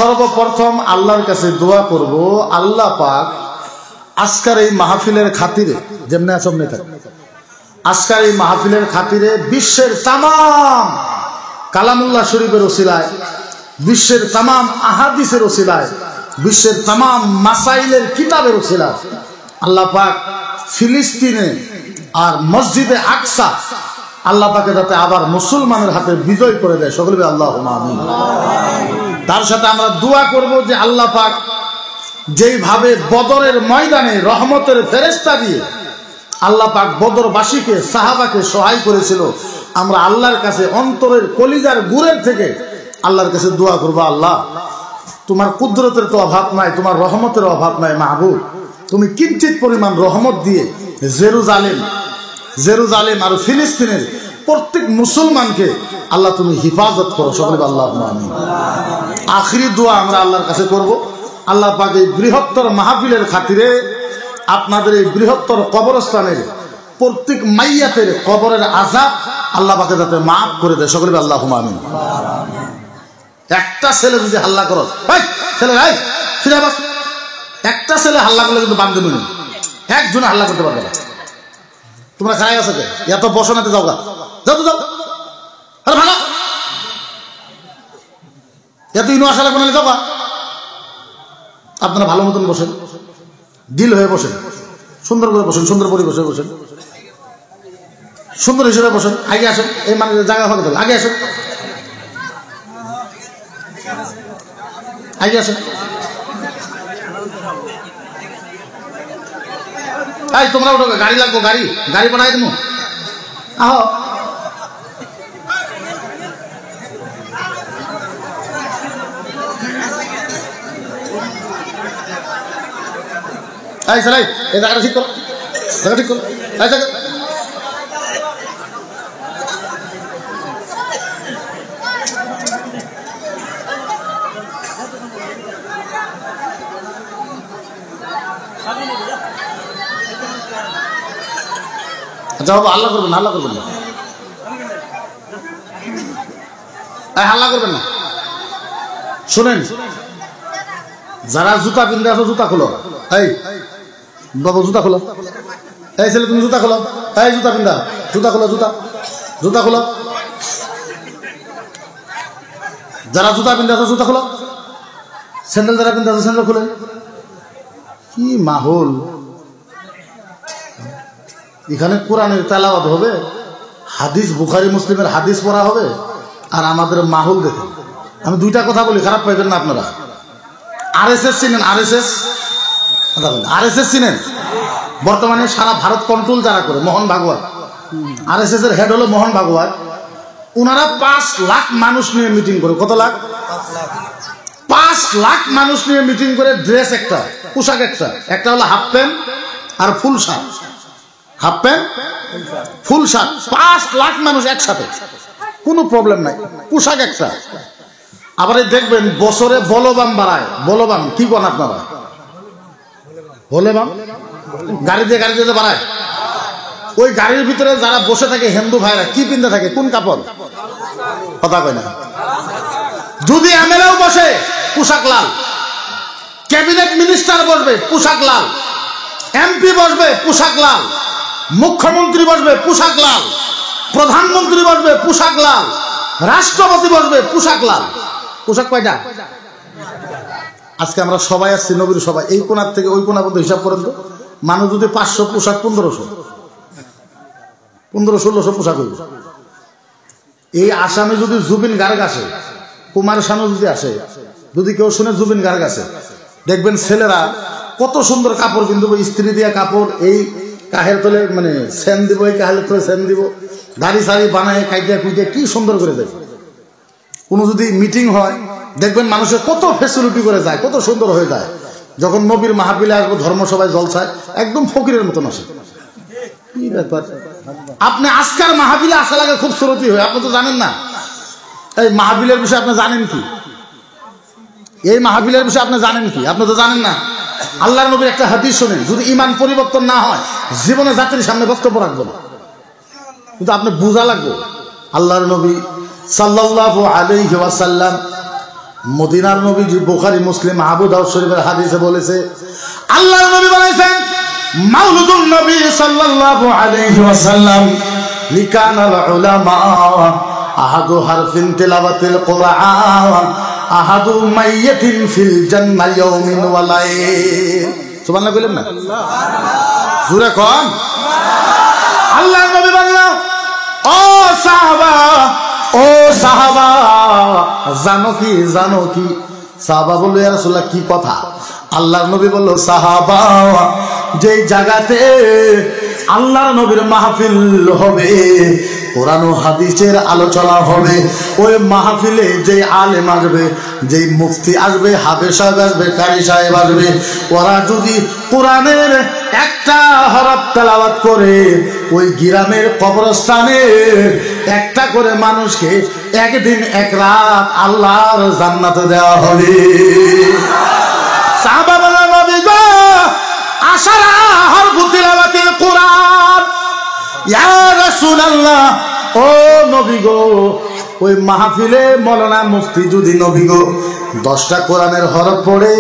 সর্বপ্রথম আল্লাহর কাছে দোয়া করব, আল্লাহ পাক আজকের এই মাহফিলের খাতিরে যেমনি আসমনে থাকে, আজকের এই মাহফিলের খাতিরে বিশ্বের তামাম কালামুল্লাহ শরীফের ওসিলায়, বিশ্বের তামাম আহাদিসের ওসিলায়, বিশ্বের তামাম মাসাইলের কিতাবের ওসিলায় আল্লাহ পাক ফিলিস্তিনে আর মসজিদে আকসা আল্লাহ পাকে যাতে আবার মুসলমানের হাতে বিজয় করে দেয়, সকলে বলি আল্লাহুম্মা আমিন। তার সাথে আমরা দোয়া করব যে আল্লাহ পাক যেইভাবে বদরের ময়দানে রহমতের ফেরেশতা দিয়ে আল্লাহ পাক বদরবাসীকে সাহাবাকে সহায় করেছিল, আমরা আল্লাহর কাছে অন্তরের কলিজার গুড়ের থেকে আল্লাহর কাছে দোয়া করব, আল্লাহ তোমার কুদরতের তো অভাব নাই, তোমার রহমতের অভাব নাই মাহবুব, তুমি কিঞ্চিত পরিমাণ রহমত দিয়ে জেরুজালেম আর ফিলিস্তিনের প্রত্যেক মুসলমানকে আল্লাহ তুমি হিফাজত করো, সকলে আল্লাহুম্মা আমিন। আখিরি দোয়া আমরা আল্লাহর কাছে করব, আল্লাহ পাক এই বৃহত্তর মাহফিলের খাতিরে আপনাদের এই বৃহত্তর কবরস্থানের প্রত্যেক মাইয়াতের কবরের আযাব আল্লাহ পাকে যাতে মাফ করে দেয়, সকলে আল্লাহুম্মা আমিন। একটা ছেলে যদি হাল্লা করো, এই ছেলে এই ফিরে বাস, একটা ছেলে হাল্লা করলে কিন্তু বান্ধব নেই, একজনে হাল্লা করতে পারবে না। তোমরা খারাই আছো কে? এত বসনাতে যাও গা, যাও তো যাও, আরে ভালো এত ইনো আসা লাগবে না, যাও গা। আপনারা ভালো মতন বসেন, ডিল হয়ে বসেন, সুন্দর করে বসেন, সুন্দর পরিবেশে বসেন, সুন্দর হিসেবে বসেন। আগে আসেন, এই মানে জায়গা হবে তো, আগে আসেন, আগে আসেন। এই তোমরা ওঠো, গাড়ি লাগবো, গাড়ি গাড়ি পাঠাই দেবো, আহ এই স্যার এই জায়গাটা ঠিক করো, জায়গা ঠিক করো, এই জায়গা আচ্ছা বাবা, হাল্লা করবেন না, হাল্লা করবেন না, হাল্লা করবেন না। শোনেন, যারা জুতা পিনতে আছো জুতা খোলো, এই বাবা জুতা খোলো, এই ছেলে তুমি জুতা খোলো, এই জুতা পিন্দা, জুতা খোলো, জুতা জুতা খোলো, যারা জুতা পিনতে আছো জুতা খোলো, স্যান্ডেল যারা পিনতে আছো স্যান্ডেল খুলে। কি মাহৌল, এখানে কোরআনের তেলাওয়াত হবে, হাদিস বুখারী মুসলিমের হাদিস পড়া হবে, আর আমাদের মাহৌল দেখেন। আমি দুইটা কথা বলি, খারাপ পাইবেন না আপনারা। আরএসএস চিনেন? আরএসএস চিনেন? বর্তমানে সারা ভারত কন্ট্রোল যারা করে, মোহন ভাগবত, আরএসএস এর হেড হলো মোহন ভাগবত। ওনারা 5 লাখ মানুষ নিয়ে মিটিং করে, কত লাখ? 5 লাখ মানুষ নিয়ে মিটিং করে। ড্রেস একটা, পোশাক একটা হলো হাফ প্যান্ট আর full shirt, half pant full shirt, 5 lakh মানুষ একসাথে, কোনো প্রবলেম নাই, পোশাক একটা। আবার দেখবেন বছরে বলবাম বাড়ায়, বলবাম কি কোন আপনারা? বলবাম গাড়িতে বাড়ায়। ওই গাড়ির ভিতরে যারা বসে থাকে হিন্দু ভাইরা কি পিনতে থাকে, কোন কাপড়? কথা কয় না। যদি এমএলএও বসে পোশাক লাল, ক্যাবিনেট মিনিস্টার বসবে পোশাক লাল, এমপি বসবে পোশাক লাল, মুখ্যমন্ত্রী বসবে পোশাক লাল, প্রধানমন্ত্রী বসবে পোশাক লাল, রাষ্ট্রপতি বসবে পোশাক লাল। পোশাক কয়টা? আজকে আমরা সবাই আসছি নবীর সবাই, এই কোণার থেকে ওই কোণা পর্যন্ত হিসাব করেন তো। মানুষ যদি 500 পোশাক 1500-1600 পোশাক হইব। এই আসামে যদি জুবিন গার্গ আসে, কুমার শানু যদি আসে, যদি কেউ শুনে জুবিন গার্গ আসে, দেখবেন ছেলেরা কত সুন্দর কাপড় কিনবো, ইস্ত্রি দিয়া কাপড়, এই কাহের তলে মানে সেন দিব, এই কাহের তলে সেন দিব, দাড়ি সাড়ি বানায় কাইটা কুইটা কি সুন্দর করে দেবে। কোনো যদি মিটিং হয় দেখবেন মানুষের কত ফেসিলিটি করে যায়, কত সুন্দর হয়ে যায়। যখন নবীর মাহফিলে আসবো, ধর্মসভায় জলসায়, একদম ফকিরের মতন আসে। কি ব্যাপার, আপনি আজকাল মাহফিলে আসা লাগে খুব সুরতি হয়, আপনি তো জানেন না। এই মাহফিলের বিষয়ে আপনি জানেন কি? এই মাহফিলের বিষয়ে আপনি জানেন কি? আপনি তো জানেন না। আল্লাহর নবীর একটা হাদিস শুনেন, যদি ঈমান পরিবর্তন না হয় জীবনে জাতির সামনে বক্তব্য রাখবো না, কিন্তু আপনি বোঝা লাগবে। আল্লাহর নবী সাল্লাল্লাহু আলাইহি ওয়াসাল্লাম মদিনার নবীজি বুখারী মুসলিম আবু দাউদ শরীফের হাদিসে বলেছে, আল্লাহর নবী বলেছেন মাউলুদুন নবী সাল্লাল্লাহু আলাইহি ওয়াসাল্লাম লিকানাল উলামা আহাদু হারফিন তিলাওয়াতিল কুরআন আহাদু মাইয়াতিন ফিল জান্নাহ ইয়াউমিন ওয়া লাইল। সুবহানাল্লাহ বলেন না, জোরে কোন। আল্লাহর নবী বললেন, ও সাহাবা, ও সাহাবা, জানো কি, জানো কি? সাহাবা বলল, ইয়া রাসূলুল্লাহ কি কথা? আল্লাহর নবী বলল, সাহাবা, যেই জায়গাতে আল্লাহর নবীর মাহফিল হবে, কোরআন ও হাদিসের আলোচনা হবে, ওই মাহফিলে যে আলেম আসবে, যেই মুফতি আসবে, হাফেজ সাহেব আসবে, কারি সাহেব আসবে, ওরা যদি কোরআনের একটা হরফ তেলাওয়াত করে ওই গ্রামের কবরস্থানে একটা করে মানুষকে একদিন এক রাত আল্লাহর জান্নাতে দেওয়া হবে। সাহাবা বলেন, নবী গো, আশারা হরফ তিলাওয়াতিল কোরআন, ইয়া রাসূলুল্লাহ, ও নবী গো, ওই মাহফিলে মৌলানা মুফতি যদি নবী গো 10টা কোরআনের হরফ পড়ে,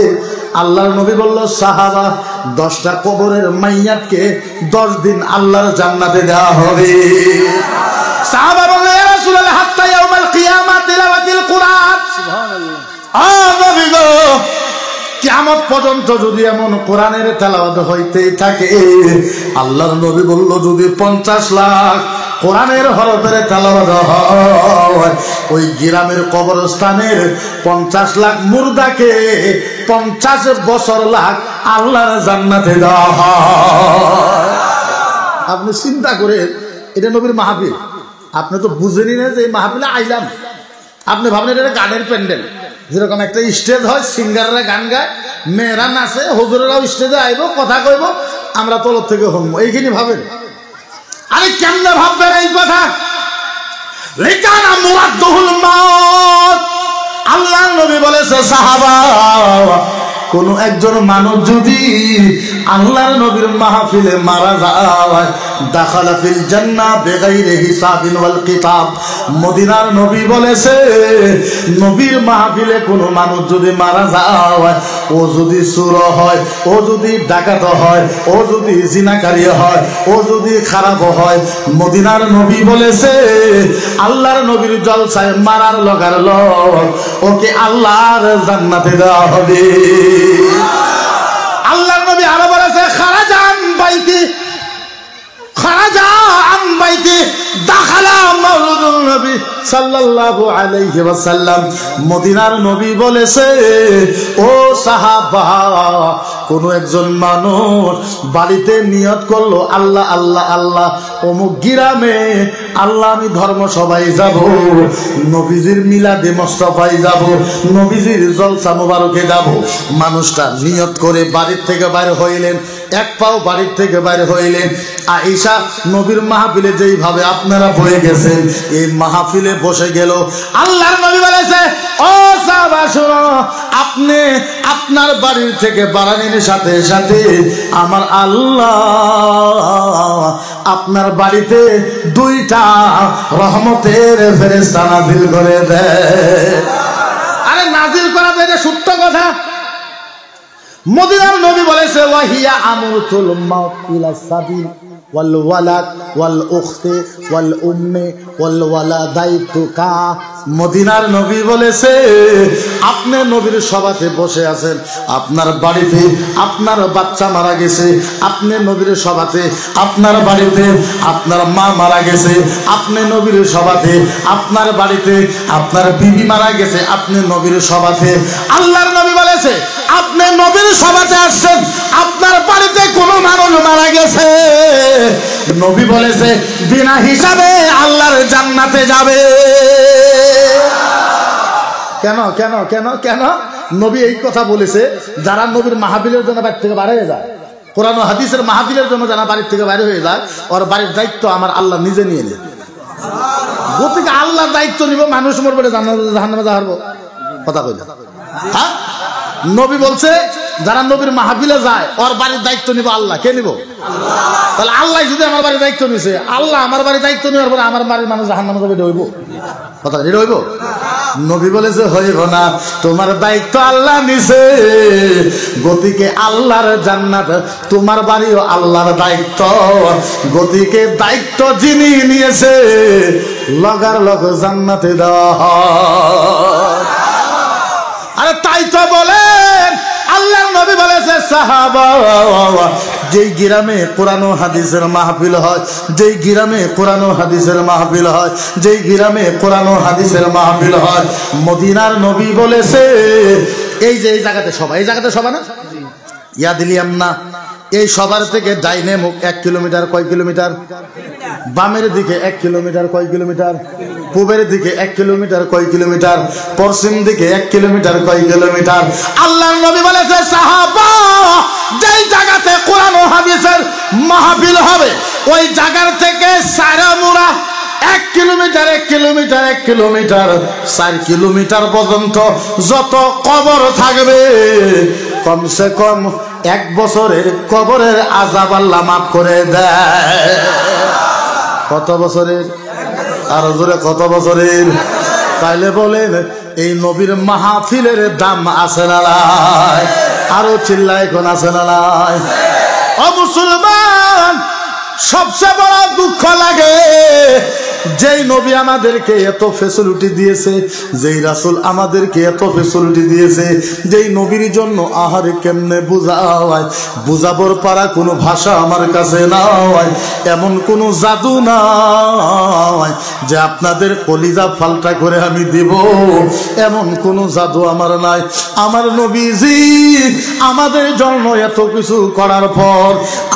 আল্লাহর নবী বলল, সাহাবা, 10টা কবরের মাইয়াতকে 10 দিন আল্লাহর জান্নাতে দেওয়া হবে। সাহাবা বললেন, ইয়া রাসূলুল্লাহ, হাত্তা ইয়াউমাল কিয়ামা তিলাওয়াতিল কোরআন। সুবহানাল্লাহ। ও নবী গো, কিয়ামত পর্যন্ত যদি এমন কোরআনের তেলাওয়াত হইতেই থাকে, আল্লাহর নবী বলল, যদি 50 লাখ কোরআনের হরফের তেলাওয়াত হয়, ওই গ্রামের কবরস্থানের 50 লাখ মুর্দাকে 50 বছর লাখ আল্লাহর জান্নাতে দেওয়া হয়। আপনি চিন্তা করে, এটা নবীর মাহফিল, আপনি তো বুঝেনি না যে এই মাহফিলে আইলাম। আপনি ভাবলেন এটা গানের প্যান্ডেল, যেরকম একটা স্টেজ হয়, সিঙ্গাররা গান গায়, মেয়েরা নাচে, হুজুরেরাও স্টেজে আইব, কথা কইব, আমরা তলব থেকে হমবো, এইখানে ভাবেন। আরে কেমনে ভাববেন এই কথা? লিকানা মুরাদ্দুহুল মাউত। আল্লাহ নবী বলেছে, সাহাবা, কোন একজন মানুষ যদি আল্লাহর নবীর মাহফিলে মারা যায়, দাখালা ফিল জান্নাহ বিগাইরি হিসাবিন ওয়াল কিতাব। মদিনার নবী বলেছে, নবীর মাহফিলে কোন মানুষ যদি মারা যায়, ও যদি চোর হয়, ও যদি ডাকাত হয়, ও যদি জিনাকারী হয়, ও যদি খারাপ হয়, মদিনার নবী বলেছে, আল্লাহর নবীর জলসায় মারার লগার লগ ওকে আল্লাহর জান্নাতে দেওয়া হবে। আল্লাহর নবী আরো বলেছে, খারাজান বাইতি, খারাজা আন বাইতি দাখালা মাওলুদুন নবী সাল্লাল্লাহু আলাইহি ওয়াসাল্লাম। মদিনার নবী বলেছে, ও সাহাবা, কোন একজন মানুষ বাড়িতে নিয়ত করলো, আল্লাহ আল্লাহ আল্লাহ, অমুক গ্রামে আল্লাহ আমি ধর্ম সভায় যাব, নবীজির মিলাদে মুস্তাফায় যাব, নবীজির জলসা মোবারকে যাব। মানুষটা নিয়ত করে বাড়ির থেকে বাইরে হইলেন, এক পাও বাড়ির থেকে বাইরে হইলেন, আয়েশা নবীর মাহফিলে যেইভাবে আপনারা বয়ে গেছেন, এই মাহফিলে বসে গেল। আল্লাহর নবী বলেছে, ও সাহাবা শুনো, আপনি আপনার বাড়ির থেকে বাড়ানির সাথে সাথে আমার আল্লাহ আপনার বাড়িতে 2টা রহমতের ফেরেশতা নাজিল করে দেয়। আরে নাজিল করা তো এটা সত্য কথা। মদিনার নবী বলেছে, ওয়াহিয়া আমরতুল মাউত ইলা সাবিল ওয়াল ওয়ালাদ ওয়াল উখতি ওয়াল উম্মি ওয়াল ওয়ালাদাইতুকা। মদিনার নবী বলেছে, আপনি নবীর সভাতে বসে আছেন, আপনার বাড়িতে আপনার বাচ্চা মারা গেছে, আপনি নবীর সভাতে আপনার বাড়িতে আপনার মা মারা গেছে, আপনি নবীর সভাতে আপনার বাড়িতে আপনার বিবি মারা গেছে, আপনি নবীর সভাতে। আল্লাহর নবী বলেছে, আপনি নবীর সভাতে আসছেন, আপনার বাড়িতে কোনো মানুষ মারা গেছে, নবী বলেছে বিনা হিসাবে আল্লাহর জান্নাতে যাবে। কেন কেন কেন কেন নবী এই কথা বলেছে? যারা নবীর মাহফিলের জন্য বাড়ি থেকে বাইরে হয়ে যায়, কোরআন ও হাদিসের মাহফিলের জন্য যারা বাড়ির থেকে বাইরে হয়ে যায়, ওর বাড়ির দায়িত্ব আমার আল্লাহ নিজে নিয়ে নেয়। গতিকে আল্লাহর দায়িত্ব নিব, মানুষ মরবে জাহান্নামে যাওয়ার কথা কইল। হ্যাঁ, নবী বলছে যারা নবীর মাহফিলে যায় ওর বাড়ির দায়িত্ব নিব আল্লাহ। কে নিব? তাহলে আল্লাহ যদি আমার বাড়ির দায়িত্ব নিছে, আল্লাহ আমার বাড়ির দায়িত্ব নেওয়ার পরে আমার বাড়ির মানুষ জাহান্নামে যাবে, এটা হইব? কথা এটা হইব? নবী বলেছে হইব না, তোমার দায়িত্ব আল্লাহ নিছে, গতিকে আল্লাহর জান্নাত, তোমার বাড়িও আল্লাহর দায়িত্ব, গতিকে দায়িত্ব যিনি নিয়েছে লগার লগ জান্নাতে দেওয়া। আরে তাই তো বলেন আল্লাহর নবী বলেছে সাহাবা, যেই গ্রামে কোরআন ও হাদিসের মাহফিল হয়, যেই গ্রামে কোরআন ও হাদিসের মাহফিল হয়, যেই গ্রামে কোরআন ও হাদিসের মাহফিল হয়, মদিনার নবী বলেছে এই যে এই জায়গাতে সভা, এই জায়গাতে সভা না ইয়া দিলিয়াম না, এই সবার থেকে ডাইনে মুখ 1 কিলোমিটার, কয় কিলোমিটার? বামের দিকে 1 কিলোমিটার, কয় কিলোমিটার? পূবের দিকে 1 কিলোমিটার, কয় কিলোমিটার? পশ্চিম দিকে 1 কিলোমিটার, কয় কিলোমিটার? আল্লাহর নবী বলেছে সাহাবা, যেই জায়গাতে কোরআন ও হাদিসের মাহফিল হবে ওই জায়গার থেকে সারামুরা 1 কিলোমিটার, 1 কিলোমিটার, 1 কিলোমিটার, 4 কিলোমিটার পর্যন্ত যত কবর থাকবে কমসে কম 1 বছরের কবরের আযাব আল্লাহ মাফ করে দেয়। কত বছরের? আরো জোরে কত বছরের? তাইলে বলেন এই নবীর মাহফিলের দাম আছে না নাই? আরো চিল্লায় কোন আছে না নাই? ও মুসলমান, সবচেয়ে বড় দুঃখ লাগে যেই নবী আমাদেরকে এত ফেসিলিটি দিয়েছে, যেই রাসূল আমাদেরকে এত ফেসিলিটি দিয়েছে, যেই নবীর জন্য আহারে কেমনে বুঝায়, বুঝাবার পারা কোনো ভাষা আমার কাছে নাই, এমন কোনো জাদু নাই যে আপনাদের কলিজা ফালটা করে আমি দিব, এমন কোনো জাদু আমার নাই। আমার নবীজি আমাদের জন্য এত কিছু করার পর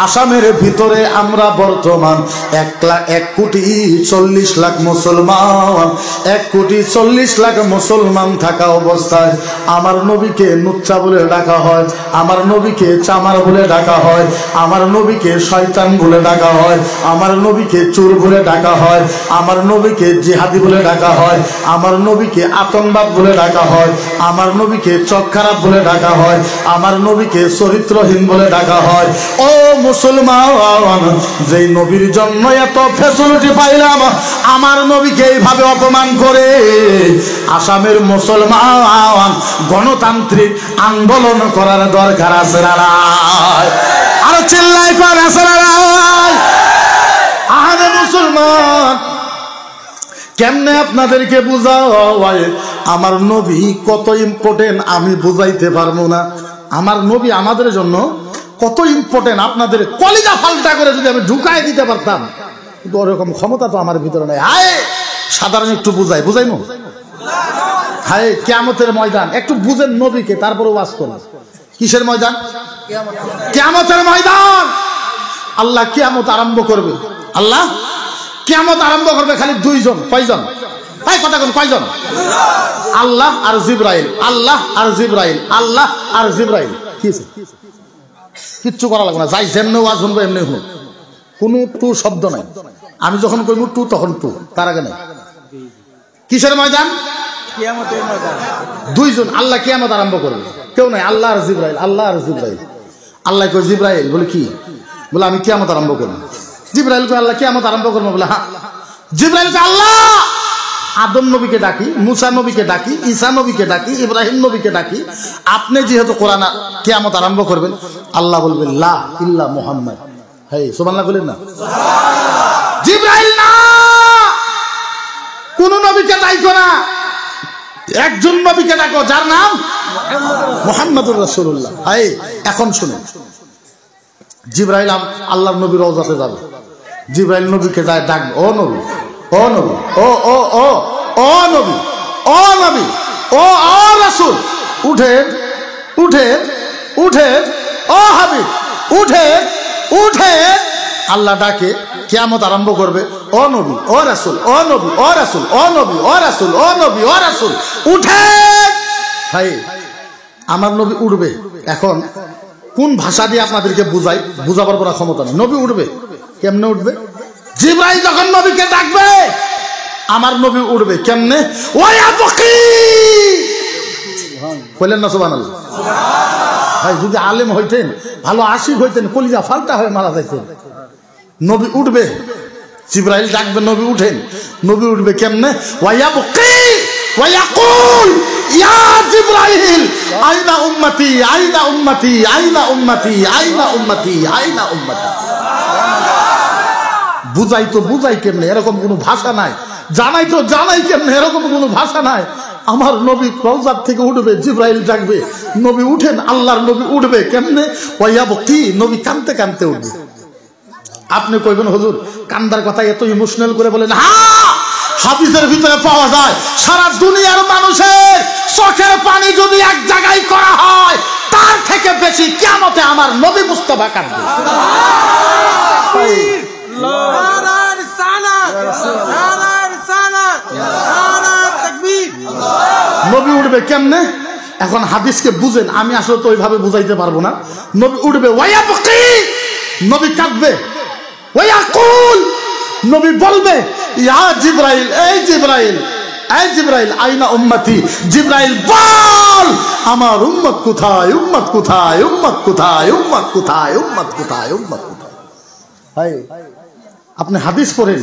আসামের ভিতরে আমরা বর্তমান 1,40,40,00,000 মুসলমান, 1,40,00,000 মুসলমান থাকা অবস্থায় আমার নবীকে নুচ্চা বলে ডাকা হয়, আমার নবীকে চামার বলে ডাকা হয়, আমার নবীকে শয়তান বলে ডাকা হয়, আমার নবীকে চোর বলে ডাকা হয়, আমার নবীকে জিহাদি বলে ডাকা হয়, আমার নবীকে আতঙ্কবাদ বলে ডাকা হয়, আমার নবীকে চোখ খারাপ বলে ডাকা হয়, আমার নবীকে চরিত্রহীন বলে ডাকা হয়। ও মুসলমান, যেই নবীর জন্য এত ফ্যাসিলিটি পাইলাম, আমার নবীকে এইভাবে অপমান করে আসামের মুসলমান গণতান্ত্রিক আন্দোলন করার দরকার আছে না নাই? আরো চিল্লাই কর আছে না নাই? আরে মুসলমান, কেমনে আপনাদেরকে বুঝাই আমার নবী কত ইম্পর্টেন্ট আমি বুঝাইতে পারবো না। আমার নবী আমাদের জন্য কত ইম্পর্টেন্ট আপনাদের কলিজা ফালটা করে যদি আমি ঢুকাই দিতে পারতাম, কিন্তু ওরকম ক্ষমতা তো আমার ভিতরে নাই। হায় সাধারণ একটু বুঝাইমু হায় কিয়ামতের ময়দান একটু বুঝেন নবীকে, তারপরে ওয়াজ করুন। কিসের ময়দান? কিয়ামতের ময়দান। আল্লাহ কিয়ামত আরম্ভ করবে, আল্লাহ কিয়ামত আরম্ভ করবে খালি 2 জন। কয়জন? ভাই কথা কোন কয়জন? আল্লাহ আর জিবরাইল, আল্লাহ আর জিবরাইল, আল্লাহ আর জিবরাইল। কিচ্ছু করা লাগবে না, যাই যেমনি ওয়াজ শুনবো এমনি শুনুন, কোনো টু শব্দ নাই। আমি যখন কইব টু তখন টু, তার আগে নাই। কিসের ময়দান? কিয়ামতের ময়দান। 2 জন আল্লাহ কিয়ামত আরম্ভ করবে, কেউ নাই, আল্লাহ আর জিবরাইল, আল্লাহ আর জিবরাইল। আল্লাহ কই জিবরাইল, বলে কি? বলে আমি কিয়ামত আরম্ভ করব। জিবরাইল কই আল্লাহ কিয়ামত আরম্ভ করব। বলে হ্যাঁ। জিবরাইল কই আল্লাহ আদম নবীকে ডাকি, মুসা নবীকে ডাকি, ঈসা নবীকে ডাকি, ইব্রাহিম নবীকে ডাকি, আপনি যেহেতু কোরআন কিয়ামত আরম্ভ করবেন। আল্লাহ বলবেন লা ইল্লা মুহাম্মদ। হেই সুবহানাল্লাহ বলেন না। জিবরাইল না, কোন নবীকে ডাকো না, একজন নবীকে ডাকো যার নাম মুহাম্মদুর রাসূলুল্লাহ। হেই এখন শুনুন, জিবরাইল আল্লাহর নবীর রওজাতে যাবে, জিবরাইল নবীকে ডাকবে, ও নবী, ও নবী, ও ও ও ও নবী, ও নবী, ও ও রাসূল, উঠে উঠে উঠে, ও হাবিব উঠে উঠে। আল্লাহ ডাকে, কিয়ামত আরম্ভ করবে, ও নবী, ও রাসূল, ও নবী, ও রাসূল, ও নবী, ও রাসূল, ও নবী, ও রাসূল, উঠে। ভাই আমার নবী উঠবে। এখন কোন ভাষা দিয়ে আপনাদেরকে বুঝাই, বুঝাবার কোনো ক্ষমতা নেই। নবী উঠবে, কেমনে উঠবে? জিবরাইল যখন নবীকে ডাকবে আমার নবী উঠবে কেমনে? ওয়া বকি বলেন না সুবহানাল্লাহ। ভাই যদি আলেম হইতেন, ভালো আশিক হইতেন, কলিজা ফালটা হয়ে মারা যাইতেন। নবী উঠবে, জিবরাইল ডাকবে, নবী উঠেন। নবী উঠবে কেমনে? ওয়ায়াবকি ওয়ায়াকুল ইয়া জিবরাইল আইনা উম্মতি আইনা উম্মতি আইনা উম্মতি আইনা উম্মতি আইনা উম্মতি। বুঝাই তো বুঝাই কেমনে, এরকম কোনো ভাষা নাই। জানাই তো জানাই কেমনে, এরকম কোনো ভাষা নাই। আমার নবী রওজার থেকে উঠবে, জিবরাইল ডাকবে, নবী উঠেন। আল্লাহর নবী উঠবে কেমনে? ওয়ায়াবকি, নবী কাঁদতে কাঁদতে উঠবে। আপনি কইবেন হুজুর কান্দার কথা এত ইমোশনাল করে বলেন। হ্যাঁ, হাদিসের ভিতরে পাওয়া যায় সারা দুনিয়ার মানুষের চোখের পানি যদি এক জায়গায় করা হয়, তার থেকে বেশি কিয়ামতে আমার নবী মুস্তাফা কাঁদবে। নবী উঠবে কেমনে? এখন হাদিসকে বুঝেন, আমি আসলে তো ওইভাবে বুঝাইতে পারবো না। নবী উঠবে, ওয়ায়াবকি, নবী কাঁদবে, ওয়ায়াকুল, নবী বলবে ইয়া জিবরাইল, এই জিবরাইল, এই জিবরাইল আইনা উম্মতি, জিবরাইল বল আমার উম্মত কোথায়, উম্মত কোথায়, উম্মত কোথায়, উম্মত কোথায়, উম্মত কোথায়, উম্মত কোথায়। ভাই আপনি হাদিস পড়েন,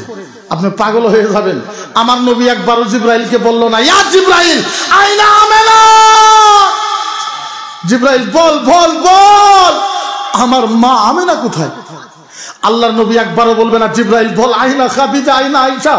আপনি পাগল হয়ে যাবেন। আমার নবী একবারও জিবরাইলকে বলল না ইয়া জিবরাইল আইনা আমেনা, জিবরাইল বল বল বল আমার মা আমেনা কোথায়। আল্লাহর নবী একবারও বলবে না জিবরাইল বল আইনা খাদিজা আইনা আয়েশা,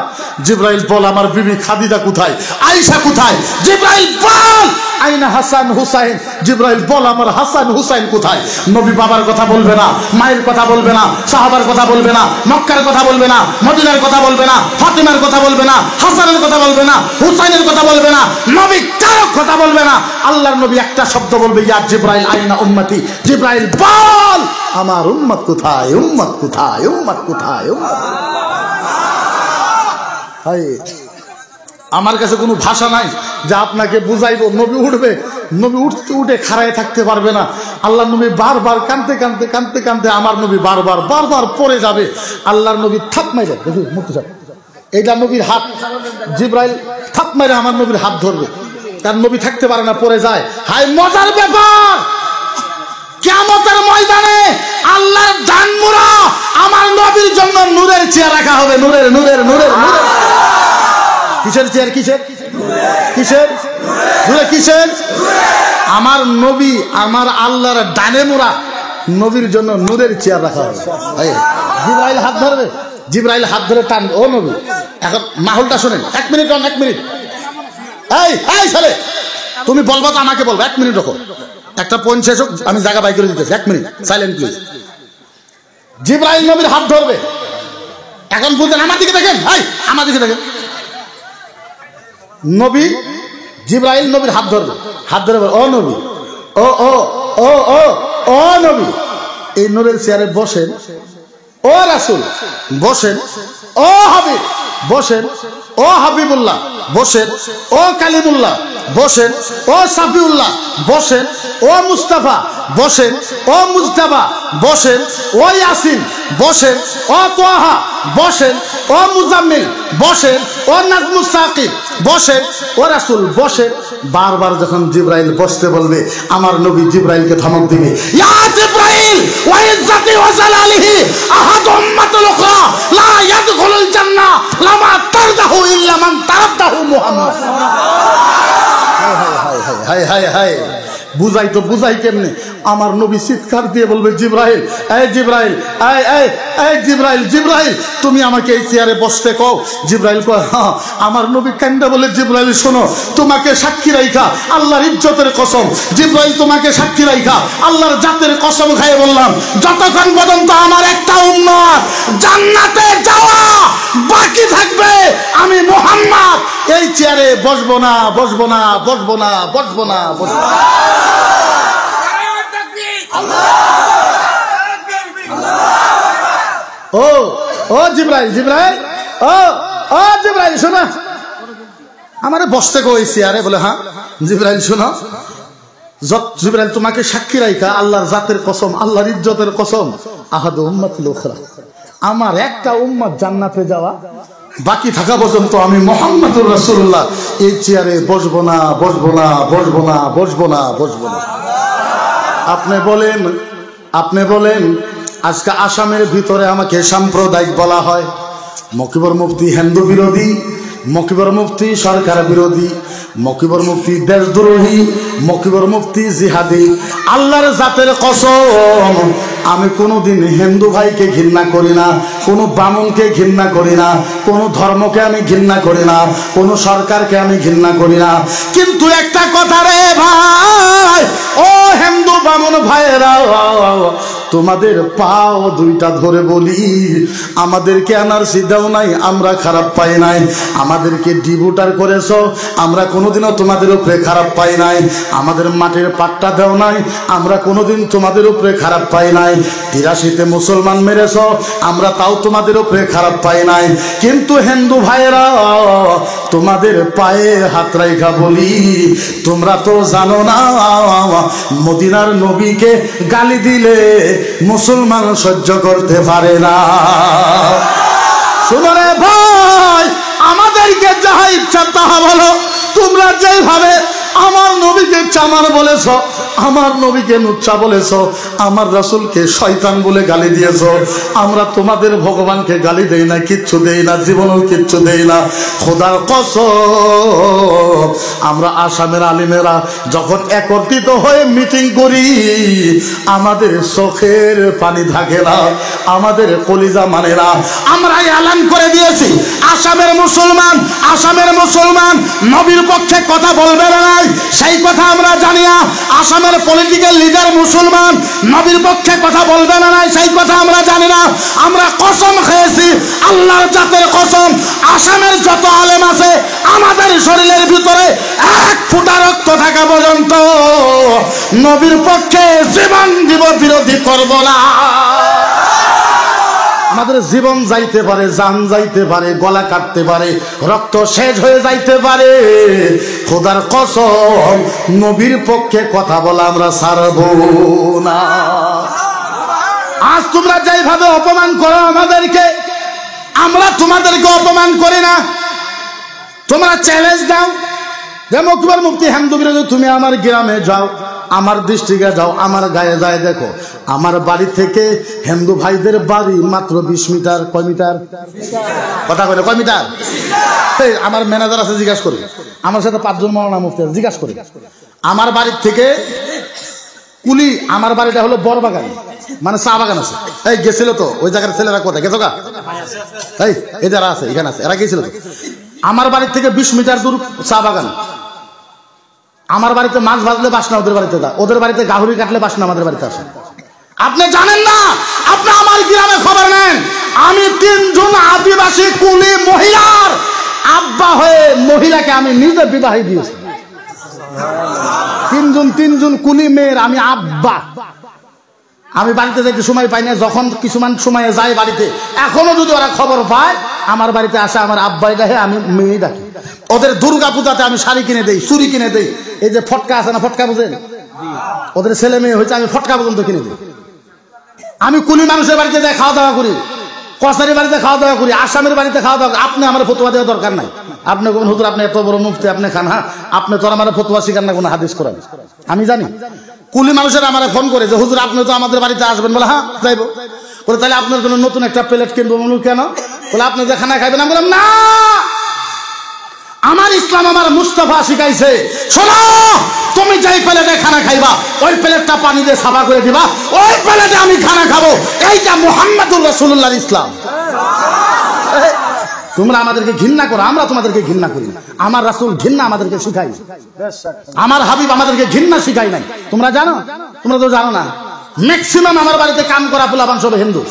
জিবরাইল বল আমার বিবি খাদিজা কোথায়, আয়েশা কোথায়। জিবরাইল বল আইনা হাসান হুসাইন, জিবরাইল বল আমার হাসান হুসাইন কোথায়। নবী বাবার কথা বলবে না, মায়ের কথা বলবে না, সাহাবার কথা বলবে না, মক্কার কথা বলবে না, মদিনার কথা বলবে না, ফাতিমার কথা বলবে না, হাসানের কথা বলবে না, হুসাইনের কথা বলবে না, নবী কারো কথা বলবে না। আল্লাহর নবী একটা শব্দ বলবে ইয়া জিবরাইল আইনা উম্মতি, জিবরাইল বল আমার উম্মত কোথায়, উম্মত কোথায়, উম্মত কোথায়, উম্মত। আমার কাছে কোনো ভাষা নাই যা আপনাকে বুঝাইবো। নবী উঠবে, নবী উঠতে উঠে খাড়ায় থাকতে পারবে না। আল্লাহর নবী বারবার কাঁদতে কাঁদতে কাঁদতে কাঁদতে আমার নবী বারবার বারবার পড়ে যাবে। আল্লাহর নবী থাপ মাইরে, দেখুন মুক্তি সাহেব, এইটা নবীর হাত, জিবরাইল থাপ মাইরে আমার নবীর হাত ধরবে, তার নবী থাকতে পারে না, পড়ে যায়। হায় মজার ব্যাপার, কিয়ামতের ময়দানে আল্লাহর জানমুরা আমার নবীর জন্য নূরের চেয়ার রাখা হবে। নূরের নূরের নূরের নূরের কিসের চেয়ার, কিসের কিসের নূরে, কিসের? আমার নবী আমার আল্লাহর ডানে মুরা নবীর জন্য নূরের চেয়ার রাখা হবে। জিবরাইল হাত ধরবে, জিবরাইল হাত ধরে টানবে, ও নবী। এখন মাহলটা শোনেন, 1 মিনিট, 1 মিনিট। এই এই ছেলে, তুমি বলবা তো আমাকে বলবো, 1 মিনিট রাখো, একটা পয়েন্ট শেষ হোক, আমি জায়গা বাই করে দিতেছি। 1 মিনিট সাইলেন্ট প্লিজ। জিবরাইল নবীর হাত ধরবে। এখন বলতেন আমার দিকে দেখেন, আমার দিকে দেখেন। নবী জিবরাইল নবীর হাত ধরবে, হাত ধরে ও নবী, ও ও ও ও ও নবী, এই নূরের চেয়ারে বসেন। ও রাসূল বসেন, ও হাবিব বসেন, ও হাবিবুল্লাহ বসেন, ও কালিমুল্লাহ বসেন, ও সাফিউল্লাহ বসেন, ও মুস্তাফা বসেন, ও মুজতাবা বসেন, ও ইয়াসিন বসেন, ও তোহা বসেন, ও মুজাম্মিল বসেন, ও নাজমুস সাকিব বসেন, ও রাসূল বসেন। বারবার যখন জিবরাইল বসতে বলবে, আমার নবী জিবরাইলকে ধমক দিবে, ইয়া জিবরাইল ওয়া ইজ্জাতি ওয়া জালালিহি আহাদ উম্মাতুল উখরা লা ইয়াদখুলুল জান্নাহ লামা তারদাহু ইল্লা মান তারাদাহু মুহাম্মদ। হায় হায় হায়, বুঝাই তো বুঝাই কেমনে? আমার নবী চিৎকার দিয়ে বলবে, জিবরাইল, এই জিবরাইল, এই এই এই জিবরাইল, জিবরাইল তুমি আমাকে এই চেয়ারে বসতে কও। জিবরাইল কয়, হ্যাঁ। আমার নবী কান্দা বলে, জিবরাইল শোনো, তোমাকে সাক্ষী রাইখা আল্লাহর ইজ্জতের কসম, জিবরাইল তোমাকে সাক্ষী রাইখা আল্লাহর জাতের কসম খাইয়ে বললাম, যতক্ষণ পর্যন্ত আমার একটা উম্মত জান্নাতে যাওয়া বাকি থাকবে, আমি মুহাম্মদ এই চেয়ারে বসবো না, বসবো না, বসবো না, বসবো না, বসবো না। ও ও জিবরাইল, জিবরাইল, ও ও জিবরাইল শোনো, আমারে বসতে কইছি। আরে বলে, হ্যাঁ। জিবরাইল শোনো, জিবরাইল তোমাকে সাক্ষী রাইখা আল্লাহর জাতের কসম, আল্লাহর ইজ্জতের কসম, আহাদ উম্মাতুল উখরা, আমার একটা উম্মত জান্নাতে যাওয়া বাকি থাকা পর্যন্ত আমি মুহাম্মদুর রাসূলুল্লাহ এই চেয়ারে বসবো না, বসবো না, বসবো না, বসবো না, বসবো না। আপনি বলেন আজকে আসামের ভিতরে আমাকে সাম্প্রদায়িক বলা হয়। মকিবর মুফতি হিন্দু বিরোধী, মকিবর মুফতি সরকার বিরোধী, মকিবর মুফতি দেশদ্রোহী, মকিবর মুফতি জিহাদি। আল্লাহর জাতের কসম, আমি কোনোদিন হিন্দু ভাইকে ঘৃণা করি না, কোনো বামুনকে ঘৃণা করি না, কোনো ধর্মকে আমি ঘৃণা করি না, কোনো সরকারকে আমি ঘৃণা করি না। কিন্তু একটা কথা রে ভাই, ও হিন্দু বামুন ভাইয়েরা, তোমাদের পাও দুইটা ধরে বলি, আমাদেরকে এনআরসি দাও নাই, আমরা খারাপ পাই নাই। আমাদেরকে ডিভোটার করেছো, আমরা কোনোদিনও তোমাদের উপরে খারাপ পাই নাই। আমাদের মাটির পাট্টা দাও নাই, আমরা কোনোদিন তোমাদের উপরে খারাপ পাই নাই। 83-তে মুসলমান মেরেছ, আমরা তাও তোমাদের উপরে খারাপ পাই নাই। কিন্তু হিন্দু ভাইয়েরা, তোমাদের পায়ে হাত রাইখা বলি, তোমরা তো জানো না মদিনার নবীকে গালি দিলে মুসলমান সহ্য করতে পারে না। শোনো রে ভাই, আমাদেরকে যাহা ইচ্ছা তাহা বলো, তোমরা যেভাবে আমার নবীকে চামার বলেছ, আমার নবীকে নুচ্ছা বলেছ, আমার রাসূলকে শয়তান বলে গালি দিয়েছ, আমরা তোমাদের ভগবানকে গালি দেই না, কিচ্ছু দেই না, জীবনেও কিচ্ছু দেই না। খোদার কসম, আমরা আসামের আলিমেরা যখন একত্রিত হয়ে মিটিং করি, আমাদের চোখের পানি থাকে না, আমাদের কলিজা মানে না। আমরা এলান করে দিয়েছি, আসামের মুসলমান নবীর পক্ষে কথা বলবে না, সেই কথা আমরা জানি না। আসামের পলিটিক্যাল লিডার মুসলমান, নবীর পক্ষে কথা বলবে না, সেই কথা আমরা জানি না। আমরা কসম খেয়েছি, আল্লাহর জাতের কসম, আসামের যত আলেম আছে, আমাদের শরীরের ভিতরে এক ফোঁটা রক্ত থাকা পর্যন্ত নবীর পক্ষে জীবন দিব বিরোধী করব না। আমাদের জীবন যাইতে পারে, জান যাইতে পারে, গলা কাটতে পারে, রক্ত শেষ হয়ে যাইতে পারে, খোদার কসম নবীর পক্ষে কথা বলা আমরা ছাড়ব না। আজ তোমরা যেভাবে অপমান করো আমাদেরকে, আমরা তোমাদেরকে অপমান করি না। তোমরা চ্যালেঞ্জ দাও যে মকিবর মুফতি হিন্দু বিরোধী, তুমি আমার গ্রামে যাও, আমার ডিস্ট্রিক্টে যাও, আমার গায়ে যায় দেখো, আমার বাড়ি থেকে হিন্দু ভাইদের বাড়ি মাত্র 20 মিটার। কয় মিটার? কথা বলে কয় মিটার? আমার ম্যানেজার আছে, জিজ্ঞাসা করবে। আমার সাথে 5 জন মৌলানা মুফতি আছে, জিজ্ঞাসা করবে। আমার বাড়ির থেকে কুলি, আমার বাড়িটা হলো বড়বাগান, মানে চা বাগান আছে। এই গেছিল তো ওই জায়গার ছেলেরা, কোথায় গেছো গা? এই যারা আছে এখানে আছে, এরা গেছিল তো। আমার বাড়ির থেকে 20 মিটার দূর চা বাগান। আমার বাড়িতে মাছ ভাজলে বাসনা ওদের বাড়িতে দা, ওদের বাড়িতে গাহরি কাটলে বাসনা আমাদের বাড়িতে আসে। আপনি জানেন না? আপনি আমার গ্রামে খবর নেন, আমি 3 জন আদিবাসী কুলি মহিলার আব্বা হয়ে মহিলাকে আমি নিজে বিবাহ দিয়েছি। 3 জন কুলি মেয়ের আমি আব্বা। আমি বাড়িতে যাইতে সময় পাই না, যখন কিছুমান সময়ে যাই বাড়িতে, এখনো যদি ওরা খবর পায় আমার বাড়িতে আসে, আমার আব্বাই ডাকে, আমি মেয়ে ডাকি। ওদের দুর্গা পূজাতে আমি শাড়ি কিনে দেই, চুরি কিনে দেই। এই যে ফটকা আছে না, ফটকা বুঝেন? ওদের ছেলে মেয়ে হয়েছে, আমি ফটকা পর্যন্ত কিনে দিই। আমি কুলি মানুষের বাড়িতে যাই খাওয়া দাওয়া করি, কসারির বাড়িতে খাওয়া দাওয়া করি, আসামের বাড়িতে খাওয়া দাওয়া। আপনি আমার ফতোয়া দেওয়ার দরকার নাই। আপনি কোন হুজুর, আপনি এত বড় মুফতি, আপনি খান, হ্যাঁ আপনি তো আমার ফতোয়া শিখান না, কোনো হাদিস করেন, আমি জানি। কুলি মানুষের আমার ফোন করে যে হুজুর আপনি তো আমাদের বাড়িতে আসবেন, বলে হ্যাঁ যাইবো। বলে তাহলে আপনার জন্য নতুন একটা প্লেট কিনবো। বলুন কেন? বলে আপনি যে খানা খাইবেন। আমি বললাম না, আমার ইসলাম আমার মুস্তাফা শিখাইছে, শোনো তুমি যেই প্লেটে খানা খাইবা ওই প্লেটটা পানি দিয়ে সাফা করে দিবা, ওই প্লেটে আমি খানা খাবো। এইটা মুহাম্মদুর রাসূলুল্লাহর ইসলাম। তোমরা আমাদেরকে ঘৃণা করো, আমরা তোমাদেরকে ঘৃণা করি না। আমার রাসূল ঘৃণা আমাদেরকে শিখাই, আমার হাবিব আমাদেরকে ঘৃণা শিখাই নাই। তোমরা জানো? তোমরা তো জানো না। ম্যাক্সিমাম আমার বাড়িতে কাম করা পোলাপান সব হিন্দু।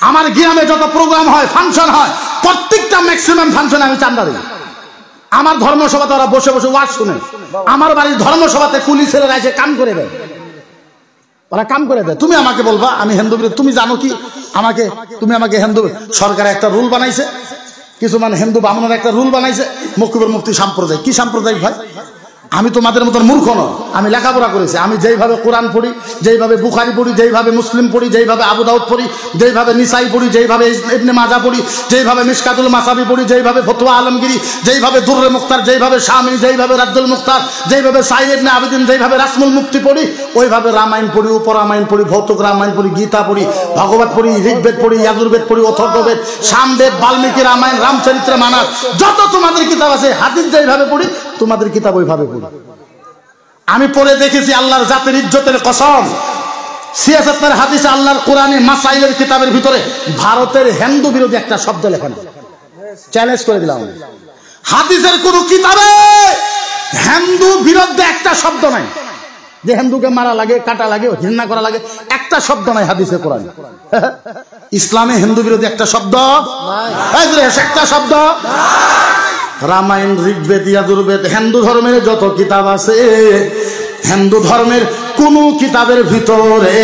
আমার গ্রামে যত প্রোগ্রাম হয়, ফাংশন হয়, প্রত্যেকটা ম্যাক্সিমাম ফাংশনে আমি চান্দা দিই। আমার ধর্মসভাতে ওরা বসে বসে ওয়াজ শুনে। আমার বাড়ির ধর্মসভাতে কুলি ছেলেরা এসে কাম করে দেয়, ওরা কাম করে দেয়। তুমি আমাকে বলবা আমি হিন্দু বিরোধী, তুমি জানো কি আমাকে? তুমি আমাকে হিন্দু, সরকার একটা রুল বানাইছে, কিছু মানে হিন্দু বামনের একটা রুল বানাইছে, মকিবর মুফতি সাম্প্রদায়িক। কি সাম্প্রদায়িক ভাই? আমি তোমাদের মতন মূর্খ নয়, আমি লেখাপড়া করেছি। আমি যেইভাবে কোরআন পড়ি, যেইভাবে বুখারি পড়ি, যেইভাবে মুসলিম পড়ি, যেইভাবে আবু দাউদ পড়ি, যেইভাবে নিসাই পড়ি, যেইভাবে ইবনে মাজা পড়ি, যেইভাবে মিশকাতুল মাসাবি পড়ি, যেইভাবে ফতোয়া আলমগিরি, যেইভাবে দুররে মুখতার, যেইভাবে শামি, যেইভাবে রাদ্দুল মুখতার, যেইভাবে সাইদ ইবনে আবিদিন, যেইভাবে রাসমুল মুফতি পড়ি, ওইভাবে রামায়ণ পড়ি, উপরামায়ণ পড়ি, ভৌতিক রামায়ণ পড়ি, গীতা পড়ি, ভাগবত পড়ি, ঋগ্বেদ পড়ি, ইয়াজুর্বেদ পড়ি, অথর্ববেদ, সামবেদ, বাল্মীকি রামায়ণ, রামচরিত্র মানস, যত তোমাদের কিতাব আছে হাদিস যেইভাবে পড়ি তোমাদের কিতাব ওইভাবে পড়ি। আমি পড়ে দেখেছি আল্লাহর জাতের ইজ্জতের কসম, সিয়াসতের হাদিসে আল্লাহর কোরআনে মাসাইলের কিতাবের ভিতরে ভারতের হিন্দু বিরোধী একটা শব্দ লেখা নেই। চ্যালেঞ্জ করে দিলাম, হাদিসের কোন কিতাবে হিন্দু বিরুদ্ধে একটা শব্দ নাই যে হিন্দুকে মারা লাগে, কাটা লাগে, ঘৃণা করা লাগে, একটা শব্দ নাই হাদিসে কোরআনে। ইসলামে হিন্দু বিরোধী একটা শব্দ নাই, একটা শব্দ। রামায়ণ, ঋগ্বেদ, ইয়াজুর্বেদ, হিন্দু ধর্মের যত কিতাব আছে, হিন্দু ধর্মের কোন কিতাবের ভিতরে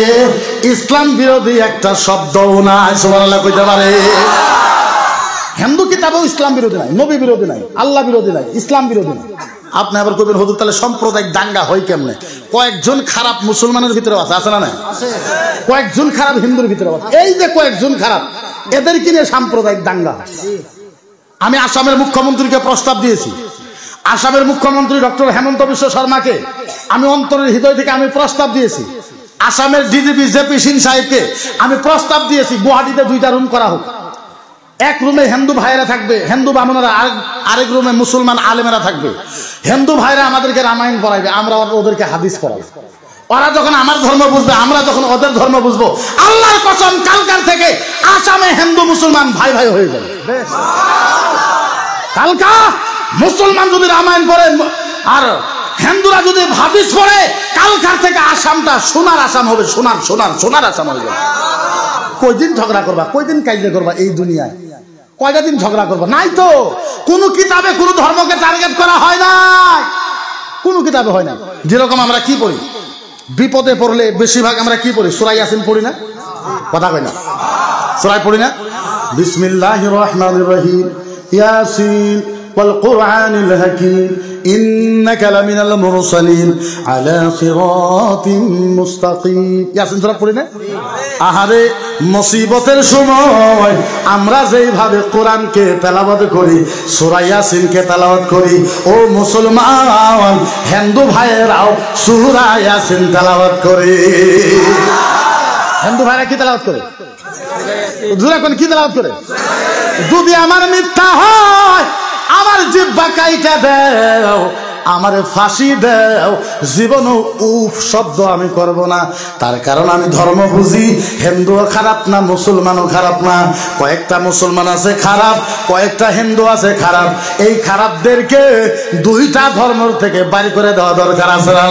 ইসলাম বিরোধী একটা শব্দও নাই। সুবহানাল্লাহ কইতে পারে? হিন্দু কিতাবেও ইসলাম বিরোধী নাই, নবী বিরোধী নাই, আল্লাহ বিরোধী নাই, ইসলাম বিরোধী নাই। আপনি আবার কবেন হুজুর তাহলে সাম্প্রদায়িক দাঙ্গা হয় কেমনে? কয়েকজন খারাপ মুসলমানের ভিতরে আছে, আছে না নাই? কয়েকজন খারাপ হিন্দুর ভিতরে আছে। এই যে কয়েকজন খারাপ, এদেরকে নিয়ে সাম্প্রদায়িক দাঙ্গা। আমি আসামের মুখ্যমন্ত্রীকে প্রস্তাব দিয়েছি, আসামের মুখ্যমন্ত্রী ডক্টর হেমন্ত বিশ্ব শর্মাকে আমি অন্তরের হৃদয় থেকে আমি প্রস্তাব দিয়েছি। আসামের ডিজিপি জেপি সিং সাহেবকে আমি প্রস্তাব দিয়েছি গুয়াহাটিতে 2টা রুম করা হোক। এক রুমে হিন্দু ভাইয়েরা থাকবে, হিন্দু বামুনেরা, আরেক রুমে মুসলমান আলেমেরা থাকবে। হিন্দু ভাইরা আমাদেরকে রামায়ণ পড়াইবে, আমরা ওদেরকে হাদিস পড়াবো। ওরা যখন আমার ধর্ম বুঝবে, আমরা যখন ওদের ধর্ম বুঝবো, আল্লাহর কসম কালকার থেকে আসামে হিন্দু মুসলমান ভাই ভাই হয়ে যাবে। কালকা মুসলমান যদি রামায়ণ পড়ে আর হিন্দুরা যদি হাদিস পড়ে, কালকার থেকে আসামটা সোনার আসাম হবে, সোনার সোনার সোনার আসাম হয়ে যাবে। কয়দিন ঝগড়া করবা, কয়দিন কাইজে করবা এই দুনিয়ায়? কয়টা দিন ঝগড়া করবা? নাই তো। কোন কিতাবে কোন ধর্মকে টার্গেট করা হয় না, কোন কিতাবে হয় না। যেরকম আমরা কি পড়ি, বিপদে পড়লে বেশিরভাগ আমরা কি পড়ি? সূরা ইয়াসিন পড়ি না? কথা কই না? সূরা পড়ি না? বিসমিল্লাহির রহমানির রহিম, ইয়াসিন ওয়াল কুরআনিল হাকীম, ইন্নাকা লামিনাল মুরসালিন আলা সিরাতিন মুস্তাকিম। ইয়াসিন সূরা পড়ি না? আহারে, মুসিবতের সময় আমরা যেইভাবে কোরআনকে তেলাওয়াত করি, সূরা ইয়াসিনকে তেলাওয়াত করি, ও মুসলমান হিন্দু ভাইয়েরাও সূরা ইয়াসিন তেলাওয়াত করে। হিন্দু ভাইরা কি তেলাওয়াত করে? জোরে কোন কি তেলাওয়াত করে? যদি আমার মিথ্যা হয় আমার জিহ্বা কাইটা দাও, আমারে ফাঁসি দাও, জীবনও উফ শব্দ আমি করব না। তার কারণ আমি ধর্ম বুঝি, হিন্দুও খারাপ না, মুসলমানও খারাপ না। কয়েকটা মুসলমান আছে খারাপ, কয়েকটা হিন্দু আছে খারাপ। এই খারাপদেরকে 2টা ধর্ম থেকে বাড়ি করে দেওয়া দরকার আছে না?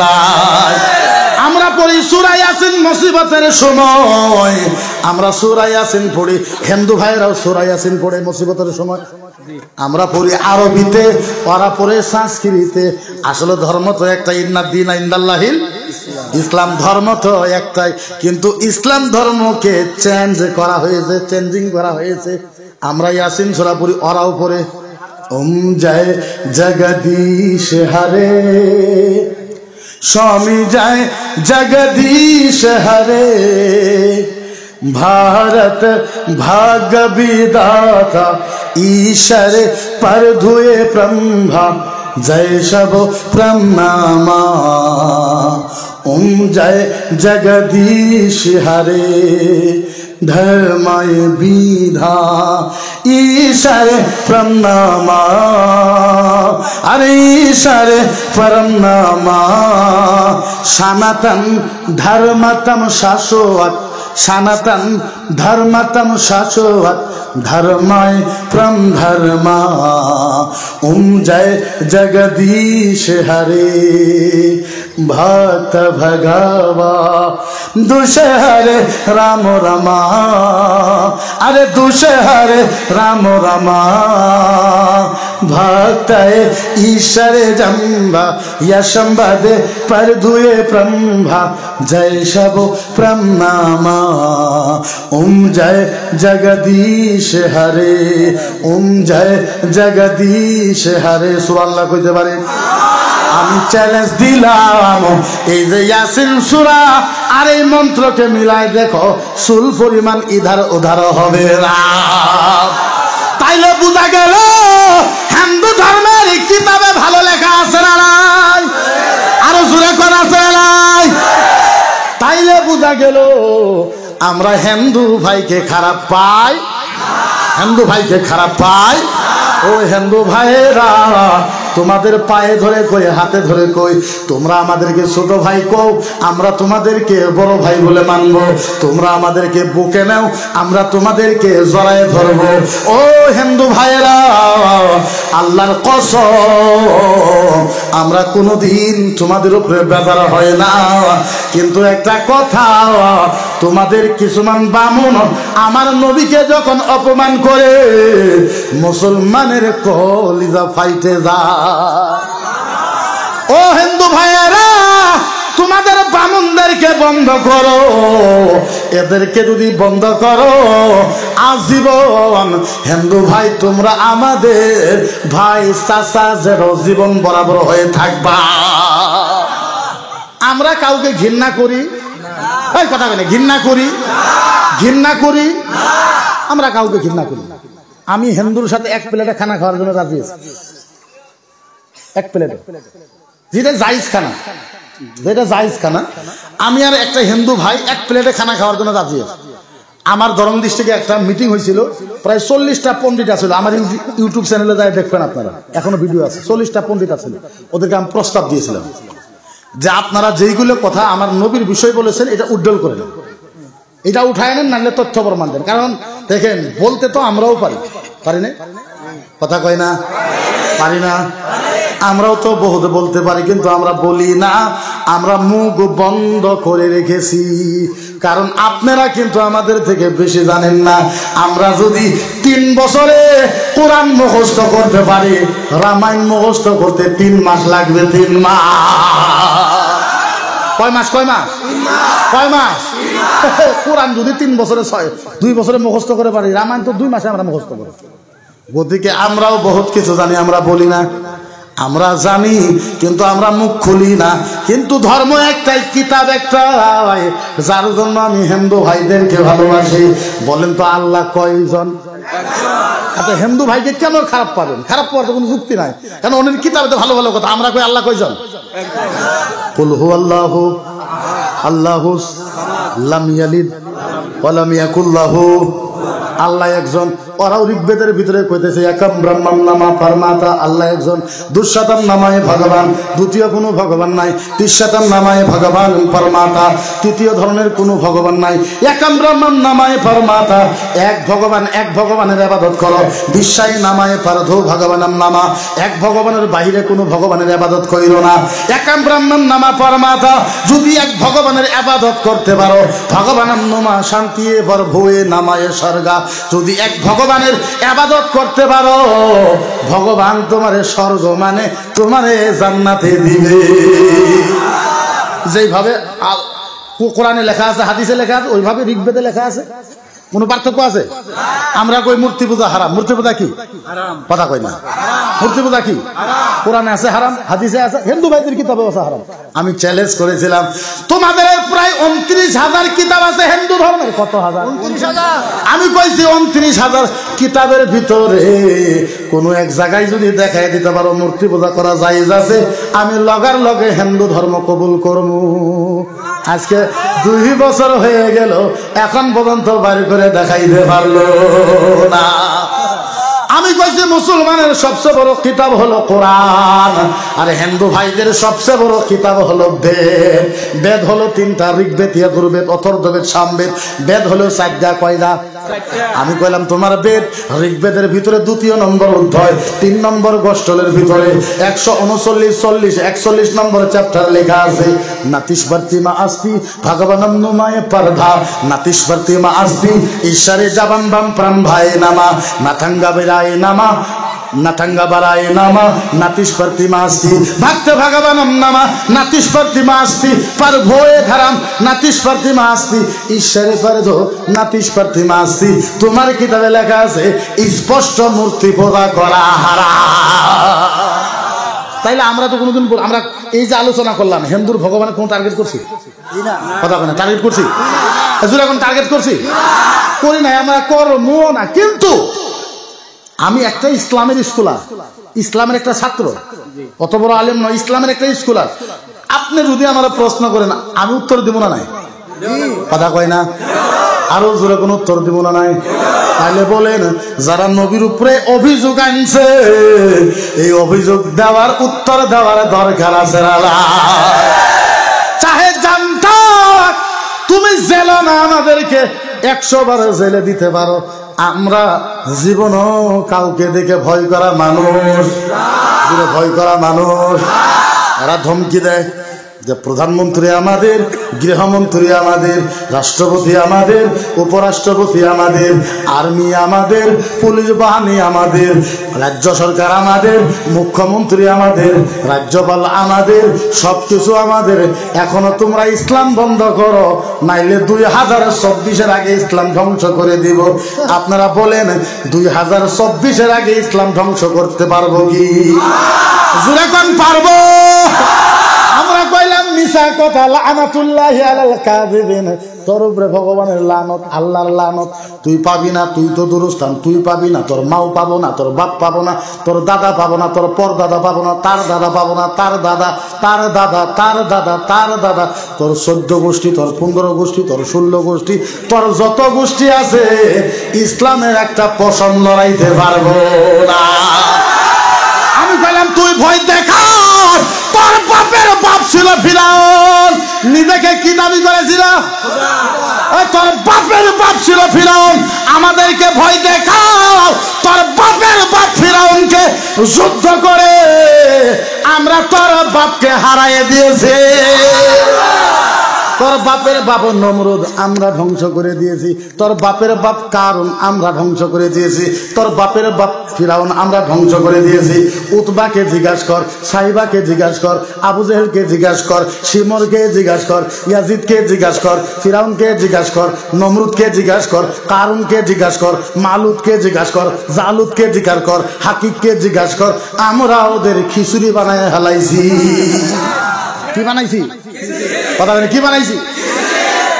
আমরা পড়ি সূরা ইয়াসিন মুসিবতের সময়, আমরা সূরা ইয়াসিন পড়ি, হিন্দু ভাইরাও সূরা ইয়াসিন পড়ে মুসিবতের সময়। আমরা পড়ি আরবিতে, ওরা পড়ে সংস্কৃতে। আসলে ধর্ম তো একটা, ইন্নাদ দীনা ইনদাল্লাহিল ইসলাম। ধর্ম তো একটাই, কিন্তু ইসলাম ধর্মকে চেঞ্জ করা হয়েছে, চেঞ্জিং করা হয়েছে। আমরা ইয়াসিন সূরা পড়ি, ওরাও পড়ে ওম জয় জগদীশ হরে, स्वामी जय जगदीश हरे, भारत भाग्य विधाता ईश्वर पर धुए ब्रह्मा, जय सब प्रणामा। ओम जय जगदीश हरे, धर्मय विधा ईश्वर प्रणामा, अरे ईश्वर प्रणामा। सनातन धर्मतम शाश्वत, सनातन धर्मतम शाश्वत, धर्मय परम धर्मा। ओम जय जगदीश हरे, भक्त भगवा दुषहरे राम रमा, अरे दुषहरे राम रमा। भक्त ईश्वर जम्बा यशंबद पर धुए ब्रह्मा, जय सब प्रणामा। ओम जय जगदीश हरे, ओम जय जगदीश हरे। सुबहानाल्लाह কইতে পারে? আমি চ্যালেঞ্জ দিলাম, এই যে ইয়াসিন সূরা আর এই মন্ত্রকে মিলাই দেখো, চুল পরিমাণ ইধার উধার হবে না। তাইলে বোঝা গেল হিন্দু ধর্মের কিতাবে ভালো লেখা আছে না নাই? আরো জোরে করে আছে নাই? তাইলে বোঝা গেল আমরা হিন্দু ভাইকে খারাপ পাই, হিন্দু ভাইকে খারাপ পাই। ও হিন্দু ভাইয়েরা, তোমাদের পায়ে ধরে কই, হাতে ধরে কই, তোমরা আমাদেরকে ছোট ভাই কও, আমরা তোমাদেরকে বড় ভাই বলে মানব। তোমরা আমাদেরকে বুকে নাও, আমরা তোমাদেরকে জড়ায় ধরব। ও হিন্দু ভাইয়েরা, আল্লাহর কসম, আমরা কোনোদিন তোমাদের উপরে বেজার হয় না। কিন্তু একটা কথা, তোমাদের কিছুমান বামুন আমার নবীকে যখন অপমান করে, মুসলমানের কলিজা ফাইটে যায়। ও হিন্দু ভাইয়েরা, তোমাদের বামুনদেরকে বন্ধ করো। এদেরকে যদি বন্ধ করো, আজীবন হিন্দু ভাই তোমরা আমাদের ভাই চাচা যেন জীবন বরাবর হয়ে থাকবা। আমরা কাউকে ঘৃণা করি, এই কথা বলে ঘৃণা করি, ঘৃণা করি, আমরা কাউকে ঘৃণা করি। আমি হিন্দুর সাথে এক প্লেটে খানা খাওয়ার জন্য রাজি আছি, এক প্লেটে, যেটা জায়েজ খানা, যেটা জায়েজ খানা। আমি আর একটা হিন্দু ভাই এক প্লেটে খানা খাওয়ার জন্য রাজি আছি। আমার ধর্ম ডিস্ট্রিক্টে একটা মিটিং হয়েছিল, প্রায় 40টা পণ্ডিত আছিল। আমার ইউটিউব চ্যানেলে যাই দেখবেন আপনারা, এখনো ভিডিও আছে। 40টা পণ্ডিত আছিল, ওদেরকে আমি প্রস্তাব দিয়েছিলাম যে আপনারা যেইগুলো কথা আমার নবীর বিষয় বলেছেন, এটা উজ্জ্বল করে দেন, এটা উঠায় নেন, নাহলে তথ্য প্রমাণ দেন। কারণ দেখেন, বলতে তো আমরাও পারি, পারি না? কথা কয় না? পারি না? আমরাও তো বহুত বলতে পারি, কিন্তু আমরা বলি না, আমরা মুখ বন্ধ করে রেখেছি। কারণ আপনারা কিন্তু আমাদের থেকে বেশি জানেন না। আমরা যদি 3 বছরে কোরআন মুখস্থ করতে পারি, রামায়ণ মুখস্থ করতে 3 মাস লাগবে। 3 মাস। কয় মাস? কয় মাস? কয় মাস? কোরআন যদি 3 বছরে 2 বছরে মুখস্থ করে পারি, রামায়ণ তো 2 মাসে আমরা মুখস্থ করি। গতিকে আমরাও বহুত কিছু জানি, আমরা বলি না। আমরা জানি, কিন্তু আমরা মুখ খুলি না। কিন্তু ধর্ম একটাই, কিতাব একটাই, যার জন্য আমি হিন্দু ভাইদেরকে ভালোবাসি। বলেন তো আল্লাহ কয়জন? আচ্ছা, হিন্দু ভাইকে কেন খারাপ পাবেন? খারাপ পাওয়ার তো কোনো যুক্তি নাই, কারণ অনেক কিতাবে তো ভালো ভালো কথা। আমরা কই আল্লাহ কয়জন? কুল হু আল্লাহু আল্লাহু লাম ইয়ালিদ ওয়া লাম ইয়াকুল লাহু, আল্লাহ একজন। ওরাও ঋগ্বেদের ভিতরে কইতেছে একাম ব্রহ্মম নামা পরমাতা, আল্লাহ একজন। দুঃশতম নামায় ভগবান, দ্বিতীয় কোনো ভগবান নাই। তিঃশতম নামায় ভগবান পরমাতা, তৃতীয় ধরনের কোনো ভগবান নাই। একাম ব্রহ্মম নামায় পরমাতা, এক ভগবান, এক ভগবানের ইবাদত করো। বিশ্বাই নামায় পারধো ভগবানম নামা, এক ভগবানের বাইরে কোনো ভগবানের ইবাদত কইরো না। একাম ব্রহ্মম নামা পরমাতা, যদি এক ভগবানের ইবাদত করতে পারো, ভগবানম নামা শান্তি বর ভুয়ে নামায় স্বর্গা, যদি এক ভগবানের ইবাদত করতে পারো, ভগবান তোমারে স্বর্গ মানে তোমারে জান্নাতে দিবে। যেইভাবে কোরআনে লেখা আছে, হাদিসে লেখা আছে, ওইভাবে ঋগ্বেদে লেখা আছে। কোনো পার্থক্য আছে? আমরা কই মূর্তি পূজা হারাম। মূর্তি পূজা কি? কথা কই না। মূর্তি পূজা কি? কোরআনে আছে হারাম, হাদিসে আছে, হিন্দু ভাইদের কিতাবে আছে হারাম। আমি চ্যালেঞ্জ করেছিলাম, তোমাদের প্রায় 29,000 কিতাব আছে হিন্দু ধর্মের। কত হাজার? 29,000। আমি কইছি 29,000 কিতাবের ভিতরে কোনো এক জায়গায় যদি দেখাই দিতে পারো মূর্তি পূজা করা জায়েজ আছে, আমি লগার লগে হিন্দু ধর্ম কবুল করব। আজকে 2 বছর হয়ে গেল, এখন পর্যন্ত বাড়ি করে দেখাইতে পারলো না। আমি কইছি মুসলমানের সবচেয়ে বড় কিতাব হলো কোরআন, আর হিন্দু ভাইদের সবচেয়ে বড় কিতাব হলো বেদ। বেদ হলো 3টা, ঋগ্বেদ, যজুর্বেদ, অথর্ববেদ, সামবেদ। বেদ হলো 4টা। কয়টা? আমি কইলাম তোমার বেদ, ঋগ্বেদের ভিতরে 2য় নম্বর অধ্যায়, 3 নম্বর গোষ্ঠলের ভিতরে 139-40-41 নম্বর চ্যাপ্টার লেখা আছে, নাতিশবর্তিমা আস্তি ভগবানম নুমায় পরধা, নাতিশবর্তিমা আস্তি ঈশ্বরে জবান বাম প্রাণ ভাই নামা, নাথাঙ্গা বেলায় নামা, নাথাঙ্গা বারায় নামা, নাতিশবর্তিমা আস্তি ভক্ত ভগবানম নামা, নাতিশবর্তিমা আস্তি পর ভোয়ে ধরাম, নাতিশবর্তিমা আস্তি ঈশ্বরে পরধো, নাতিশবর্তিমা আস্তি। তোমার কিতাবে লেখা আছে স্পষ্ট মূর্তি পূজা করা হারাম। তাইলে আমরা তো কোনোদিন আমরা এই যে আলোচনা করলাম হিন্দুর ভগবানের কোনো টার্গেট করছি কথা বলে টার্গেট করছি এখন টার্গেট করছি করি নাই আমরা করবো না কিন্তু আমি একটা ইসলামের স্কলার ইসলামের একটা ছাত্র অত বড় আলেম নয় ইসলামের একটা স্কলার আপনি যদি আমার প্রশ্ন করেন আমি উত্তর দিব না নাই কথা কয় না আরো জোরে কোনো উত্তর দিব না নাই তাহলে বলেন যারা নবীর উপরে অভিযোগ আনছে এই অভিযোগ দেওয়ার উত্তর দেওয়ার দরকার আছে চাহে জানতা তুমি জেলো না আমাদেরকে 100 বার জেলে দিতে পারো আমরা জীবনও কাউকে দেখে ভয় করা মানুষ এরা ধমকি দেয় যে প্রধানমন্ত্রী আমাদের গৃহমন্ত্রী আমাদের রাষ্ট্রপতি আমাদের উপরাষ্ট্রপতি আমাদের আর্মি আমাদের পুলিশ বাহিনী আমাদের রাজ্য সরকার আমাদের মুখ্যমন্ত্রী আমাদের রাজ্যপাল আমাদের সবকিছু আমাদের এখনো তোমরা ইসলাম বন্ধ করো নাইলে 2024 আগে ইসলাম ধ্বংস করে দিব আপনারা বলেন 2024 আগে ইসলাম ধ্বংস করতে পারবো কি জোরে কোন পারবো আমরা কইলাম মিছা কথা লানাতুল্লাহি আলাল কাযিবিন তোর উপরে ভগবানের লানত আল্লাহর লানত তুই পাবি না তুই তো দুরস্থান তুই পাবি না তোর মাও পাবো না তোর বাপ পাবো না তোর দাদা পাবো না তোর পরদাদা পাবো না তার দাদা পাবো না তার দাদা তার দাদা তার দাদা তার দাদা তোর 14 গোষ্ঠী তোর 15 গোষ্ঠী তোর 16 গোষ্ঠী তোর যত গোষ্ঠী আছে ইসলামের একটা পশম লড়াইতে পারবো না আমি কইলাম তুই ভয় দেখা তোর বাপের বাপ ছিল ফিরাউন নিজেকে কি দাবি করেছিল তোর বাপের বাপ ছিল ফিরাউন আমাদেরকে ভয় দেখাও তোর বাপের বাপ ফিরাউনকে যুদ্ধ করে আমরা তোর বাপকে হারাইয়ে দিয়েছি তোর বাপের বাপ নমরুদ আমরা ধ্বংস করে দিয়েছি তোর বাপের বাপ কারুন আমরা ধ্বংস করে দিয়েছি তোর বাপের বাপ ফিরাউন আমরা ধ্বংস করে দিয়েছি উতবাকে জিজ্ঞাসা কর সাইবাকে জিজ্ঞাসা কর আবু জেহেলকে জিজ্ঞাসা কর শিমরকে জিজ্ঞাসা কর ইয়াজিদকে জিজ্ঞাসা কর ফিরাউনকে জিজ্ঞাসা কর নমরুদকে জিজ্ঞাসা কর কারুনকে জিজ্ঞাসা কর মালুদকে জিজ্ঞাসা কর জালুদকে জিজ্ঞাসা কর হাকিককে জিজ্ঞাসা কর আমরা ওদের খিচুড়ি বানায় হালাইছি কি বানাইছি কথা বলে কি বানাইছি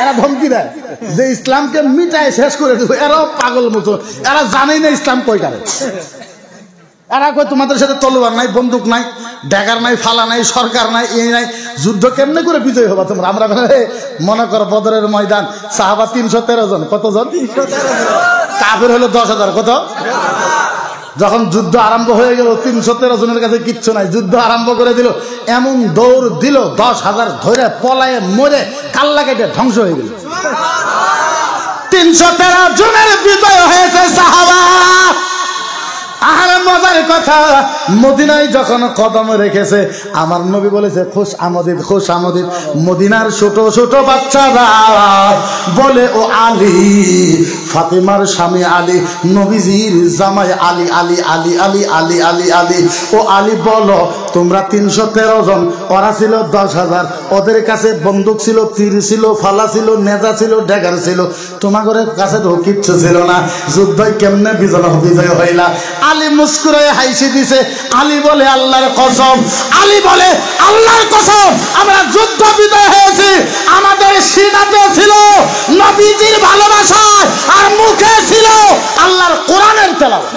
এরা ধমকি দেয় যে ইসলামকে মিটায় শেষ করে দেবো এরাও পাগল মতো এরা জানেই না ইসলাম কয়টারে এরা কই তোমাদের সাথে তলোয়ার নাই বন্দুক নাই ড্যাগার নাই ফালা নাই সরকার নাই এই নাই যুদ্ধ কেমনে করে বিজয় হবা তোমরা আমরা মনে করো বদরের ময়দান সাহাবা 313 জন কতজন কাফের হলো 10,000 কত যখন যুদ্ধ আরম্ভ হয়ে গেল 313 জনের কাছে কিচ্ছু নাই যুদ্ধ আরম্ভ করে দিল এমন দৌড় দিল 10,000 ধরে পলায়ে মরে কাল্লা কেটে ধ্বংস হয়ে গেল 313 জনের বিজয় হয়েছে সাহাবা আহারে মজার কথা মদিনায় যখন কদম রেখেছে আমার নবী বলেছে খুশ আমদিদ মদিনার ছোট ছোট বাচ্চারা বলে ও আলী ফাতেমার স্বামী আলী নবীজির জামাই আলী আলী আলী আলী আলী আলী আলী ও আলী বলো তোমরা 313 জন ওরা ছিল 10,000 ওদের কাছে বন্দুক ছিল তীর ছিল ফালা ছিল নেজা ছিল ড্যাগার ছিল তোমাদের কাছে তো কিচ্ছু ছিল না যুদ্ধই কেমনে বিজয় হইলা আলী মুস্কুরে হাসি দিছে আলী বলে আল্লাহর কসম আমরা যুদ্ধ বিজয় হয়েছি আমাদের সিনাতে ছিল নবীজির ভালোবাসা আর মুখে ছিল আল্লাহর কোরআনের তেলাওয়াত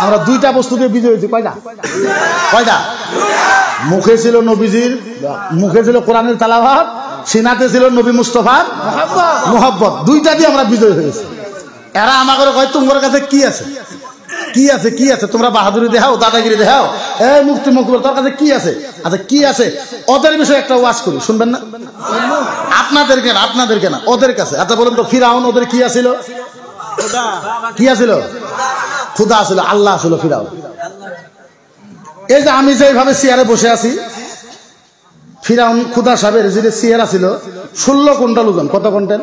আমরা দুইটা বস্তুতে বিজয় হয়েছি কয়টা মুখে ছিল নবীজির মুখে ছিল কোরআনের তেলাওয়াত সিনাতে ছিল নবী মুস্তাফার মুহাব্বত দুইটা দিয়ে আমরা বিজয় হয়েছি এরা আমাকে কয় তোমার কাছে কি আছে তোমরা বাহাদুরি দেখাও দাদাগিরি দেখাও এই মুক্তি মুখবর তোর কাছে কি আছে আচ্ছা কি আছে ওদের বিষয়ে একটা ওয়াজ করি শুনবেন না আপনাদেরকে না ওদের কাছে আচ্ছা বলেন তো ফিরাউন ওদের কি আছিল খুদা আছিল আল্লাহ আছিল ফিরাউন এই যে আমি যেভাবে চেয়ারে বসে আছি ফিরাউন খুদা সাহেবের যে চেয়ার আছিল 16 কুইন্টাল ওজন কত কুইন্টাল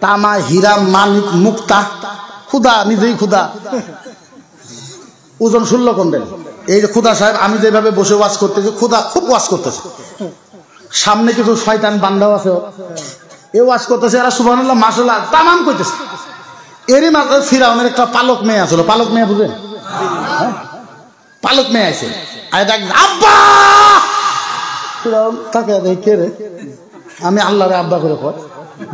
তামা হীরা মানিক মুক্তা খুদা নিজেই খুদা ওজন 16 কুইন্টাল এই যে খুদা সাহেব আমি যেভাবে বসে ওয়াজ করতেছি খুদা খুব ওয়াজ করতেছে সামনে কিছু শয়তান বান্দাও আছে এ ওয়াজ করতেছে এরা সুবহানাল্লাহ মাশাআল্লাহ তামাম কইতেছে এরই মাঝে ফিরাউনের একটা পালক মেয়ে আছিল পালক মেয়ে বুঝেন পালক মেয়ে আছে, আয় ডাক আব্বা। ফিরাউন তাকে দেখে কে রে? আমি আল্লাহ রে আব্বা করে কয়।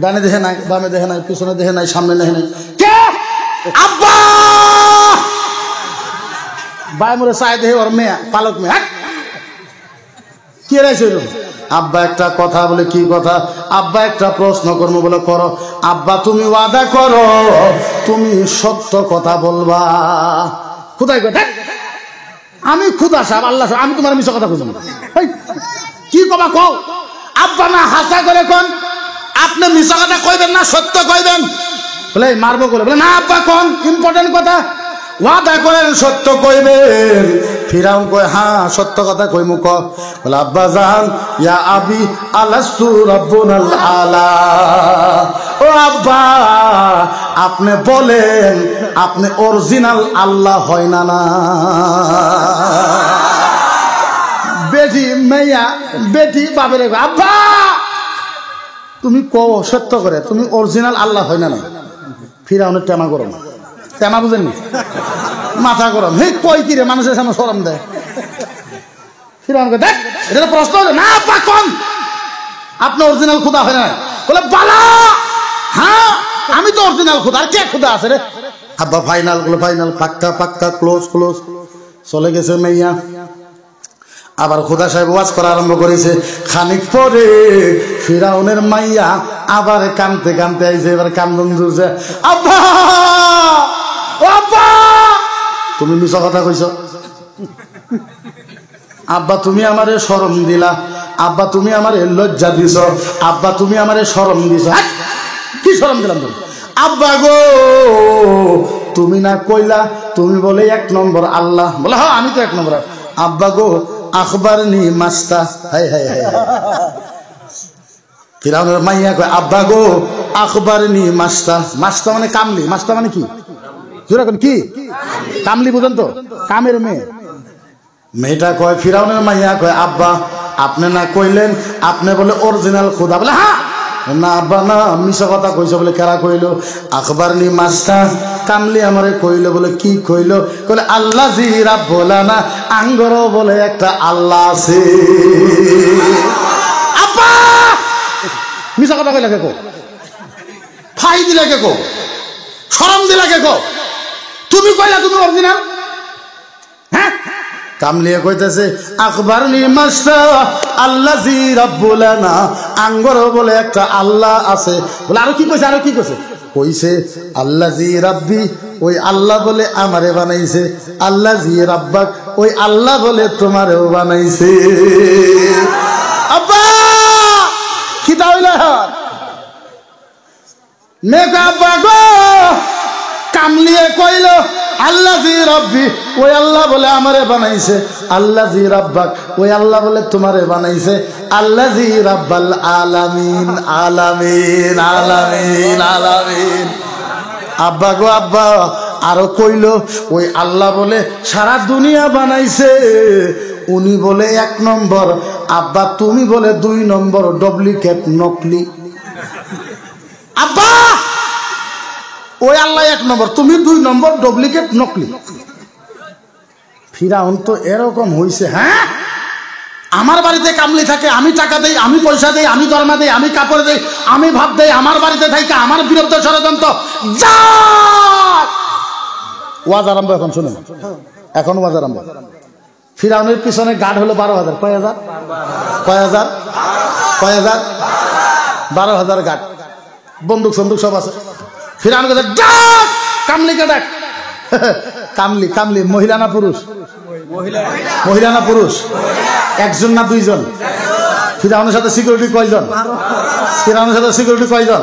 ডানে দেখে নাই, বামে দেখে নাই, পিছনে দেখে নাই, সামনে দেখে নাই, কে আব্বা? বাই মরে চাই দেখে ওর মেয়ে, পালক মেয়ে। কে রাইছিল? আব্বা একটা কথা বলে, কি কথা? আব্বা একটা প্রশ্ন করবো বলে, করো। আব্বা তুমি ওয়াদা করো তুমি সত্য কথা বলবা। কোথায় কথা? আমি খুদা সাহেব, আল্লাহ সাহেব, আমি তোমার মিছা কথা বুঝবো কি কবা কও? আব্বা না হাসা করে কোন আপনি মিছা কথা কইবেন না সত্য কইবেন? বলে মারবো করে, বলে না আব্বা কোন ইম্পর্টেন্ট কথা, ওয়াদা করেন সত্য কইবেন। ফিরাউন কয় হ্যাঁ সত্য কথা কইমু। ক বলে আব্বা জান ইয়া আবি আলাস্তু রাব্বুনাল আলা। ও আব্বা আপনি বলেন আপনি অরিজিনাল আল্লাহ হয় না? না বেটি মেয়া বেটি বাবের আব্বা তুমি কও সত্য করে তুমি অরিজিনাল আল্লাহ হয় না? না ফিরাউনের টেমা গরম, টেমা বুঝেননি, মাথা গরম। হে কই কি রে, মানুষের সামনে শরম দেয়। ফিরাউনকে দেখ এটা প্রশ্ন হলো না আব্বা কোন আপনি অরিজিনাল খুদা হয় না? বলে বালা হ্যাঁ আমি তো অরিজিনাল খুদা, আর কে খুদা আছে রে? আব্বা ফাইনাল গুলো ফাইনাল, পাক্কা পাক্কা, ক্লোজ ক্লোজ। চলে গেছে মেয়া, আবার খুদা সাহেব ওয়াজ করা আরম্ভ করেছে। খানিক পরে ফিরাউনের মাইয়া আবার কানতে কানতে আইছে, এবার কান্দন ধরছে, আব্বা আব্বা তুমি মিছা কথা কইছ, আব্বা তুমি আমারে শরম দিলা, আব্বা তুমি আমারে লজ্জা দিছ, আব্বা তুমি আমারে শরম দিছ। কি শরম দিলাম তুমি? আব্বা গো তুমি না কইলা তুমি বলে এক নম্বর আল্লাহ। বলে হ্যাঁ আমি তো এক নম্বর। আব্বা গো আখবার নি মাস্তা। হাই হাই হাই, ফিরাউনের মাইয়া কয় আব্বা গো আখবার নি মাস্তা। মাস্তা মানে কামলি, মাস্তা মানে কি? কি কামলি বুঝেন তো, কামের মেয়ে। মেয়েটা কয় ফিরাউনের মাইয়া কয় আব্বা আপনি না কইলেন আপনি বলে অরিজিনাল খোদা? বলে হ্যাঁ। না আব্বা না মিছা কথা কইছো। বলে কারা কইল? আখবার নি মাস্তা কামলি আমারে কইল। বলে কি কইল? কইলে আল্লাহ জি রাব্বুল আনা আঙ্গর বলে একটা আল্লাহ আছে। আব্বা মিছা কথা কইলা কে কো? ফাই দিলা কে কো? শরম দিলা কে কো? তুমি কইলা তুমি অরিজিনাল? হ্যাঁ কামলিয়া কইতেছে আখবার নি মাস্তা আল্লাজি রাব্বুল আনা আঙ্গর বলে একটা আল্লাহ আছে। বলে আরো কি কইছে? আরো কি কইছে? কইছে আল্লাজি রাব্বি ওই আল্লাহ বলে আমারে বানাইছে, আল্লাজি রাব্বাক ওই আল্লাহ বলে তোমারেও বানাইছে। আব্বা কি তাইলা মেঘ আব্বা গো কামলিয়ে কইল আল্লাজি রাব্বি ওই আল্লাহ বলে আমারে বানাইছে, আল্লাজি রাব্বাক ওই আল্লাহ বলে তোমারে বানাইছে, আল্লাজি রাব্বাল আলামিন আলামিন আলামিন আলামিন। আব্বা গো আব্বা আরো কইল ওই আল্লাহ বলে সারা দুনিয়া বানাইছে, উনি বলে এক নম্বর, আব্বা তুমি বলে দুই নম্বর, ডুপ্লিকেট নকলি। আব্বা ওই আল্লাহ এক নম্বর, তুমি দুই নম্বর, ডুপ্লিকেট নকলি। ফিরাউন তো এরকম হইছে, হ্যাঁ আমার বাড়িতে কামলি থাকে, আমি টাকা দেই, আমি পয়সা দেই, আমি দরমা দেই, আমি কাপড় দেই, আমি ভাত দেই, আমার বাড়িতে থাকে আমার বিরুদ্ধে ষড়যন্ত্র। ওয়াজ আরম্ভ এখন শুনুন, এখন ওয়াজ আরম্ভ। ফিরাউনের পিছনে গার্ড হলো 12,000। কয় হাজার? কয় হাজার? কয় হাজার? 12,000 গার্ড, বন্দুক সন্দুক সব আছে। ফিরাউন কে ডাক, কামলিকে ডাক। কামলি কামলি মহিলা না পুরুষ? মহিলা না পুরুষ? একজন না দুইজন? ফিরাউনের সাথে সিকিউরিটি কয়জন? ফিরাউনের সাথে সিকিউরিটি কয়জন?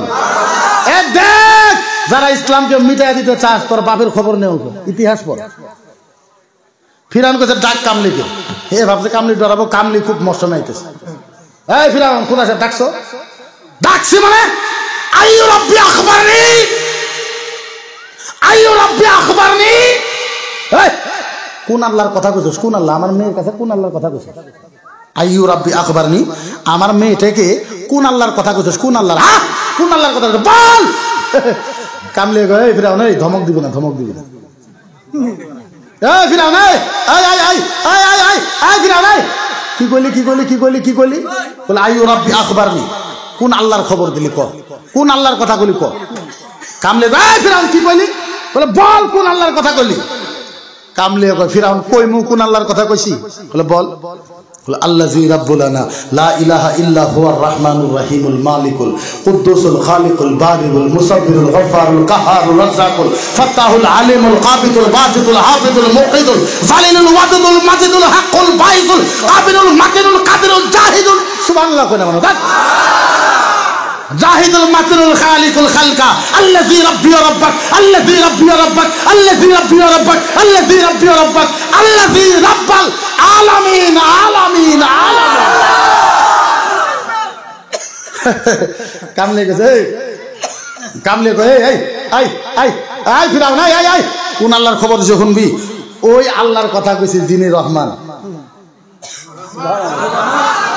দেখ যারা ইসলামকে মিটাই দিতে চাস তোর বাপের খবর নেই, ইতিহাস পড়। ফিরাউন কাছে ডাক কামলিকে। হে ভাবছে কামলি ডরাবো, কামলি খুব মস্ত নাইতেছে। এই ফিরাউন কোথা আছে? ডাকছো? ডাকছি মানে আইয়ু রাব্বি আখবারনি, আইয়ু রাব্বি আখবারনি। এই কোন আল্লাহর কথা কইছস? কোন আল্লাহ? আমার মেয়ের কাছে কোন আল্লাহর কথা কইছস? আইয়ু রাব্বি আখবারনি, আমার মেয়েটাকে কোন আল্লাহর কথা কইছস? কোন আল্লাহর? হ্যাঁ কোন আল্লাহর কথা বল। কামলি কয় এই ফিরাউন এই ধমক দিবি না, ধমক দিবি না। ফিরাউন ফিরাউন কি কইলি বলে আইয়ু রাব্বি আখবারনি, কোন আল্লাহর খবর দিলি ক, কোন আল্লাহর কথা কইলি ক। কামলে ফিরাউন কি কইলি বলে বল কোন আল্লাহর কথা কইলি। কামলে কয় ফিরাউন কইমু কোন আল্লাহর কথা কইছি, বলে বল। আল্লাযী রাব্বুলানা লা ইলাহা ইল্লা হুয়ার রাহমানুর রহিমুল মালিকুল কুদ্দুসুল খালিকুল বারিউল মুসাব্বিরুল গফফারুল কাহ্হারুর রাজ্জাকুল ফাত্তাহুল আলিমুল কাবিতুল বাজিতুল হাফিজুল মুকিদুল জালিলুল ওয়াদুদুল মাজিদুল হাক্কুল বাইতুল কাবিরুল মাকিনুল কাদিরুল জাহিদুল। সুবহানাল্লাহ কইনা মানে জাহিদুল মাতিনুল খালিকুল খালকা আল্লাযী রাব্বি ওয়া রাব্বাক আল্লাযী রাব্বি ওয়া রাব্বাক আল্লাযী রাব্বি ওয়া রাব্বাক আল্লাযী রাব্বি ওয়া রাব্বাক আল্লাযী রাব্বাল আলামিন আলামিন আলামিন। কামলে গেছে কামলে কই এই ফিরাউন এই কোন আল্লাহর খবর যখন বি ওই আল্লাহর কথা কইছি যিনি রহমান।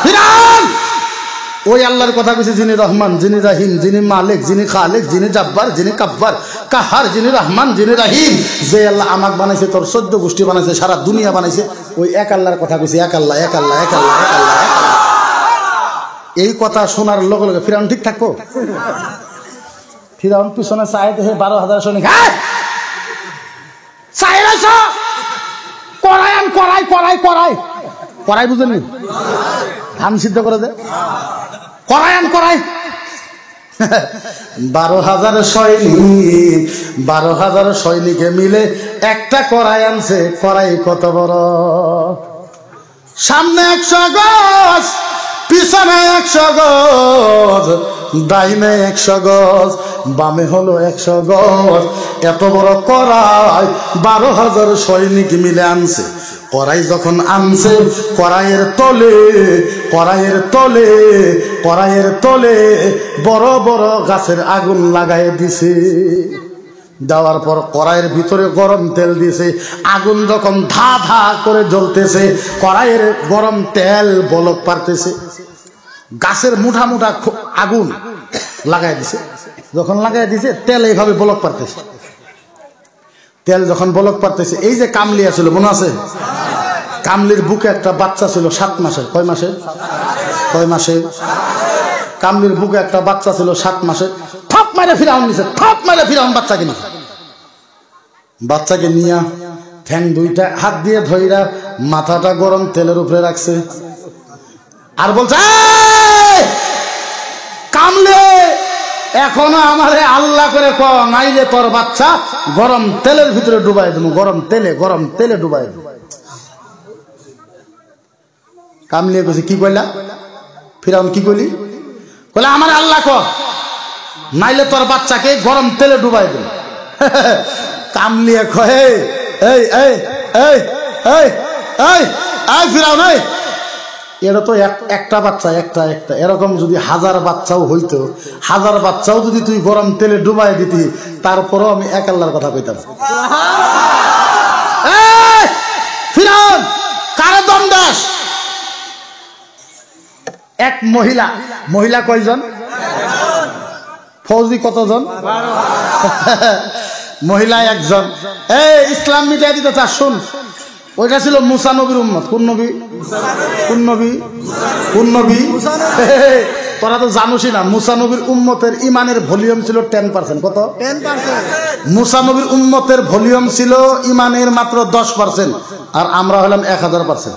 ফিরাউন ওই আল্লাহর কথা কইছে যিনি রহমান, যিনি রাহিম, যিনি মালিক, যিনি খালিক, যিনি জাব্বার, যিনি কাব্বার, কাহার, যিনি রহমান, যিনি রাহিম। যে আল্লাহ আমাকে বানাইছে, তোর 14 গোষ্ঠী বানাইছে, সারা দুনিয়া বানাইছে, ওই এক আল্লাহর কথা কইছে। এক আল্লাহ এক আল্লাহ এক আল্লাহ এক আল্লাহ। এই কথা শোনার লগে লগে ফিরাউন ঠিক থাকবো? ফিরাউন পিছনে চাই দেখে 12,000 সৈনিক করাই বুঝেননি, ধান সিদ্ধ করে দে করাই 12,000 সৈনিক, 12,000 সৈনিকে মিলে একটা কড়াই আনছে। কড়াই কত বড়, সামনে 100 গজ, পিছনে 100 গজ, ডাইনে 100 গজ, বামে হলো 100 গজ। এত বড় কড়াই 12,000 সৈনিক মিলে আনছে। কড়াই যখন আনছে, কড়াইয়ের তলে বড় বড় গাছের আগুন লাগাই দিছে। দেওয়ার পর কড়াইয়ের ভিতরে গরম তেল দিছে। আগুন যখন ধা ধা করে জ্বলতেছে, কড়াইয়ের গরম তেল বলক পারতেছে। গাছের মুঠা মুঠা আগুন লাগাই দিছে। যখন লাগাই দিছে, তেল এইভাবে বলক পারতেছে। তেল যখন বলক পারতেছে, এই যে কামলিয়া ছিল মনে আছে? কামলির বুকে একটা বাচ্চা ছিল 7 মাসের। কয় মাসে? কামলির বুকে একটা বাচ্চা ছিল 7 মাসের। থপ মারে ফিরাউন নিছে, থপ মারে ফিরাউন বাচ্চাকে নিয়া ঠ্যাং 2টা হাত দিয়ে ধইরা মাথাটা গরম তেলের উপরে রাখছে। আর বলছে কামলে এখনো আমারে আল্লাহ করে ক, নাইলে তোর বাচ্চা গরম তেলের ভিতরে ডুবাই দেবো। গরম তেলে ডুবাই দেবো। কামলিয়ে কইছে কি কইলা? ফিরাউন কি কইলি? বলে আমার আল্লাহ ক, নাইলে তোর বাচ্চাকে গরম তেলে ডুবাই দেব। কামলিয়ে কয় এই ফিরাউন, এরা তো একটা বাচ্চা, একটা এরকম যদি 1000 বাচ্চাও হইতো, 1000 বাচ্চাও যদি তুই গরম তেলে ডুবাই দিতি, তারপরও আমি এক আল্লাহর কথা কইতাম। ফিরাউন কারে দম দাস? এক মহিলা কয়জন? ফৌজি কতজন? মহিলা 1জন। ইসলাম মিডিয়া দিতে চাস শুন, ওইটা ছিল মুসা নবীর উম্মত। কোন নবী? তোরা তো জানোসই না, মুসা নবীর উম্মতের ইমানের ভলিউম ছিল 10%। কত? 10%। মুসা নবীর উম্মতের ভলিউম ছিল ইমানের মাত্র 10%, আর আমরা হলাম 1000%।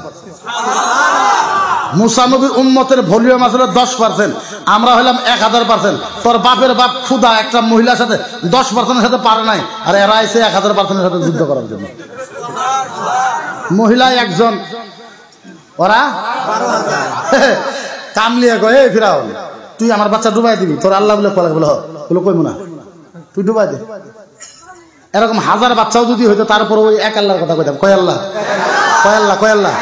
মুসা নবীর উম্মতের ভলিউম আসলে 10%, আমরা হলাম 1000%। তোর বাপের বাপ খুদা একটা মহিলার সাথে 10%-এর সাথে পারে নাই, আর এরা এসে 1000%-এর সাথে যুদ্ধ করার জন্য। মহিলা 1জন, ওরা 12,000। কামলিয়া কয় ফিরাউন তুই আমার বাচ্চা ডুবাই দিবি, তোর আল্লাহ বলে বলে কইব না, তুই ডুবাই দে। এরকম 1000 বাচ্চাও যদি হইতো, তারপর ওই এক আল্লাহর কথা কইতাম। কয় আল্লাহ।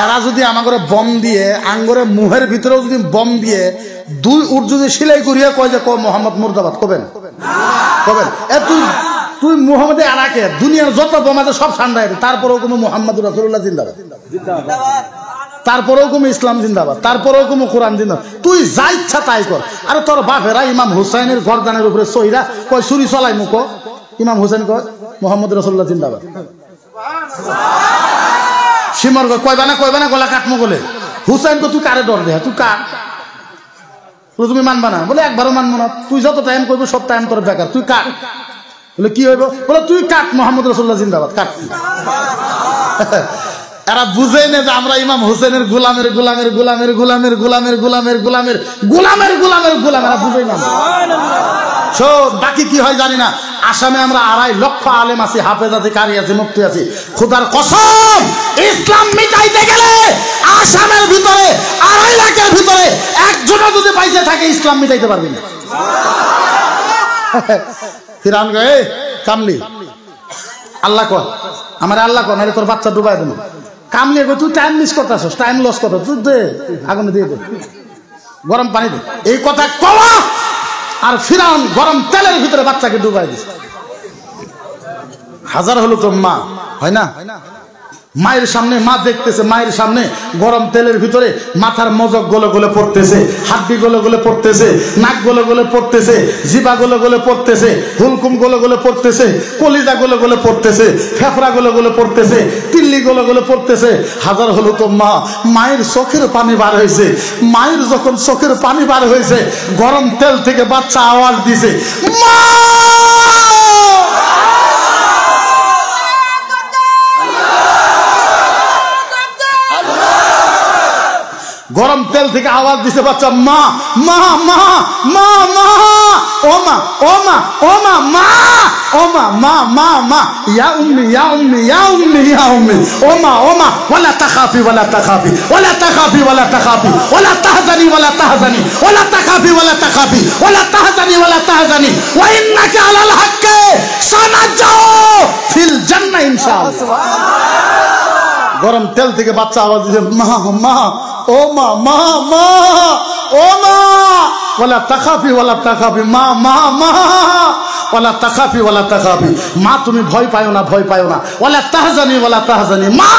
এরা যদি আমাকে বম দিয়ে আঙ্গরে মুহের ভিতরেও যদি বম দিয়ে 2 উট যদি সিলাই করিয়া কয় যে মোহাম্মদ মুর্দাবাদ কবেন। তুই মুহাম্মদে আরাকে দুনিয়ার যত বোম আছে সব ঠান্ডায়, তারপরেও কোনো মুহাম্মদুর রাসূলুল্লাহ জিন্দাবাদ, তারপরেও কোনো ইসলাম জিন্দাবাদ, তারপরেও কোনো কোরআন জিন্দাবাদ। তুই যা ইচ্ছা তাই কর। আর তোর বাপেরা ইমাম হুসাইনের গর্দানের উপরে সহিরা কয় চুরি চলাই মুখ, ইমাম হুসাইন কয় মুহাম্মদ রাসূলুল্লাহ জিন্দাবাদ। সিমর কইবা না গলা কাটমো বলে। হুসাইন তো তুই কারে ডর দে, তুই কার তুমি মানবা না বলে, একবারও মানবো না, তুই যত টাইম করবো সব টাইম তোর বেকার, তুই কাট বলে কি হইব বলে তুই কাট, মোহাম্মদ রাসূলুল্লাহ জিন্দাবাদ, কাট। এরা বুঝে না যে আমরা ইমাম হুসেনের গোলামের গোলামের গোলামের গোলামের গোলামের গোলামের গোলামের গোলামের গোলামের গোলাম, এরা বুঝেই না। সব বাকি কি হয় জানি না। আসামে আমরা 2.5 লক্ষ আলেম আছি, হাফেজ আছি, কারি আছি, মুফতি আছি। খোদার কসম, ইসলাম মিটাইতে গেলে আসামের ভিতরে 2.5 লাখের ভিতরে একজনও যদি পাইতে থাকে ইসলাম মিটাইতে পারবি না। ফিরান গে কামলি আল্লাহ কর, আমার আল্লাহ কর, নাহলে তোর বাচ্চা ডুবাই দেবো। কামলি তুই টাইম মিস করতেছস, টাইম লস করতে, তুই দে আগুনে দিয়ে দে, গরম পানি দে, এই কথা কওয়া। আর ফিরাউন গরম তেলের ভিতরে বাচ্চাকে ডুবাই দিছে। হাজার হলো তো মা হয় না, মায়ের সামনে মা দেখতেছে, মায়ের সামনে গরম তেলের ভিতরে মাথার মজক গলে গলে পড়তেছে, হাড্ডি গলে গলে পড়তেছে, নাক গলে গলে পড়তেছে, জিবা গলে গলে পড়তেছে, হুলকুম গলে গলে পড়তেছে, কলিজা গলে গলে পড়তেছে, ফেফড়া গলে গলে পড়তেছে, তিল্লি গলে গলে পড়তেছে। হাজার হলো তো মা, মায়ের চোখের পানি বার হয়েছে। মায়ের যখন চোখের পানি বার হয়েছে, গরম তেল থেকে বাচ্চা আওয়াজ দিছে, মা। গরম তেল থেকে আওয়াজ দিছে বাচ্চা, মা মা মা মা মা, ও মা ও মা ও মা মা, ও মা মা মা মা, ইয়া উম্মি ইয়া উম্মি ইয়া উম্মি ইয়া উম্মি, ও মা ও মা, ওয়ালা তাখাফি ওয়ালা তাখাফি ওয়ালা তাখাফি ওয়ালা তাখাফি ওয়ালা তাহজানি ওয়ালা তাহজানি ওয়ালা তাখাফি ওয়ালা তাখাফি ওয়ালা তাহজানি ওয়ালা তাহজানি ওয়া ইন্নাকা আলাল হাক্কি সানাজাউ ফিল জান্নাহ ইনশাআল্লাহ। গরম তেল থেকে বাচ্চা আওয়াজ দিছে, মা মা, ও মা মা মা, ও মা, ওয়ালা তাখাফি ওয়ালা তাখাফি, মা মা মা, ওয়ালা তাখাফি ওয়ালা তাখাফি, মা তুমি ভয় পাও না, ভয় পাও না, ওয়ালা তাহজানি ওয়ালা তাহজানি, মা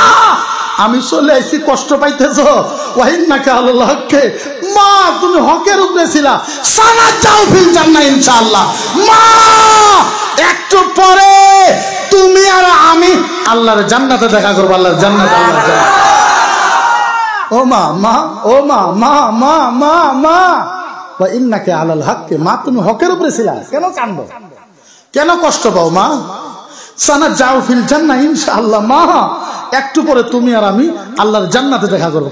আমি চলে আইছি, কষ্ট পাইতেছো, ওয়া ইন্নাকা আলাল হাক্কি, মা তুমি হকের উপরে ছিলা, সানাজাউ ফিল জান্নাহ ইনশাআল্লাহ। মা একটু পরে তুমি আর আমি আল্লাহর জান্নাতে দেখা করব, আল্লাহর জান্নাতে, আল্লাহর জান্নাত। ও মা মা, ও মা মা মা মা মা, ওয়া ইন্নাকা আলাল হাক্কি, মা তুমি হকের উপরে ছিলা, কেন কান্দো, কেন কষ্ট পাও মা? সানাজাউ ফিল জান্নাহ ইনশাআল্লাহ, মা একটু পরে তুমি আর আমি আল্লাহর জান্নাতে দেখা করব।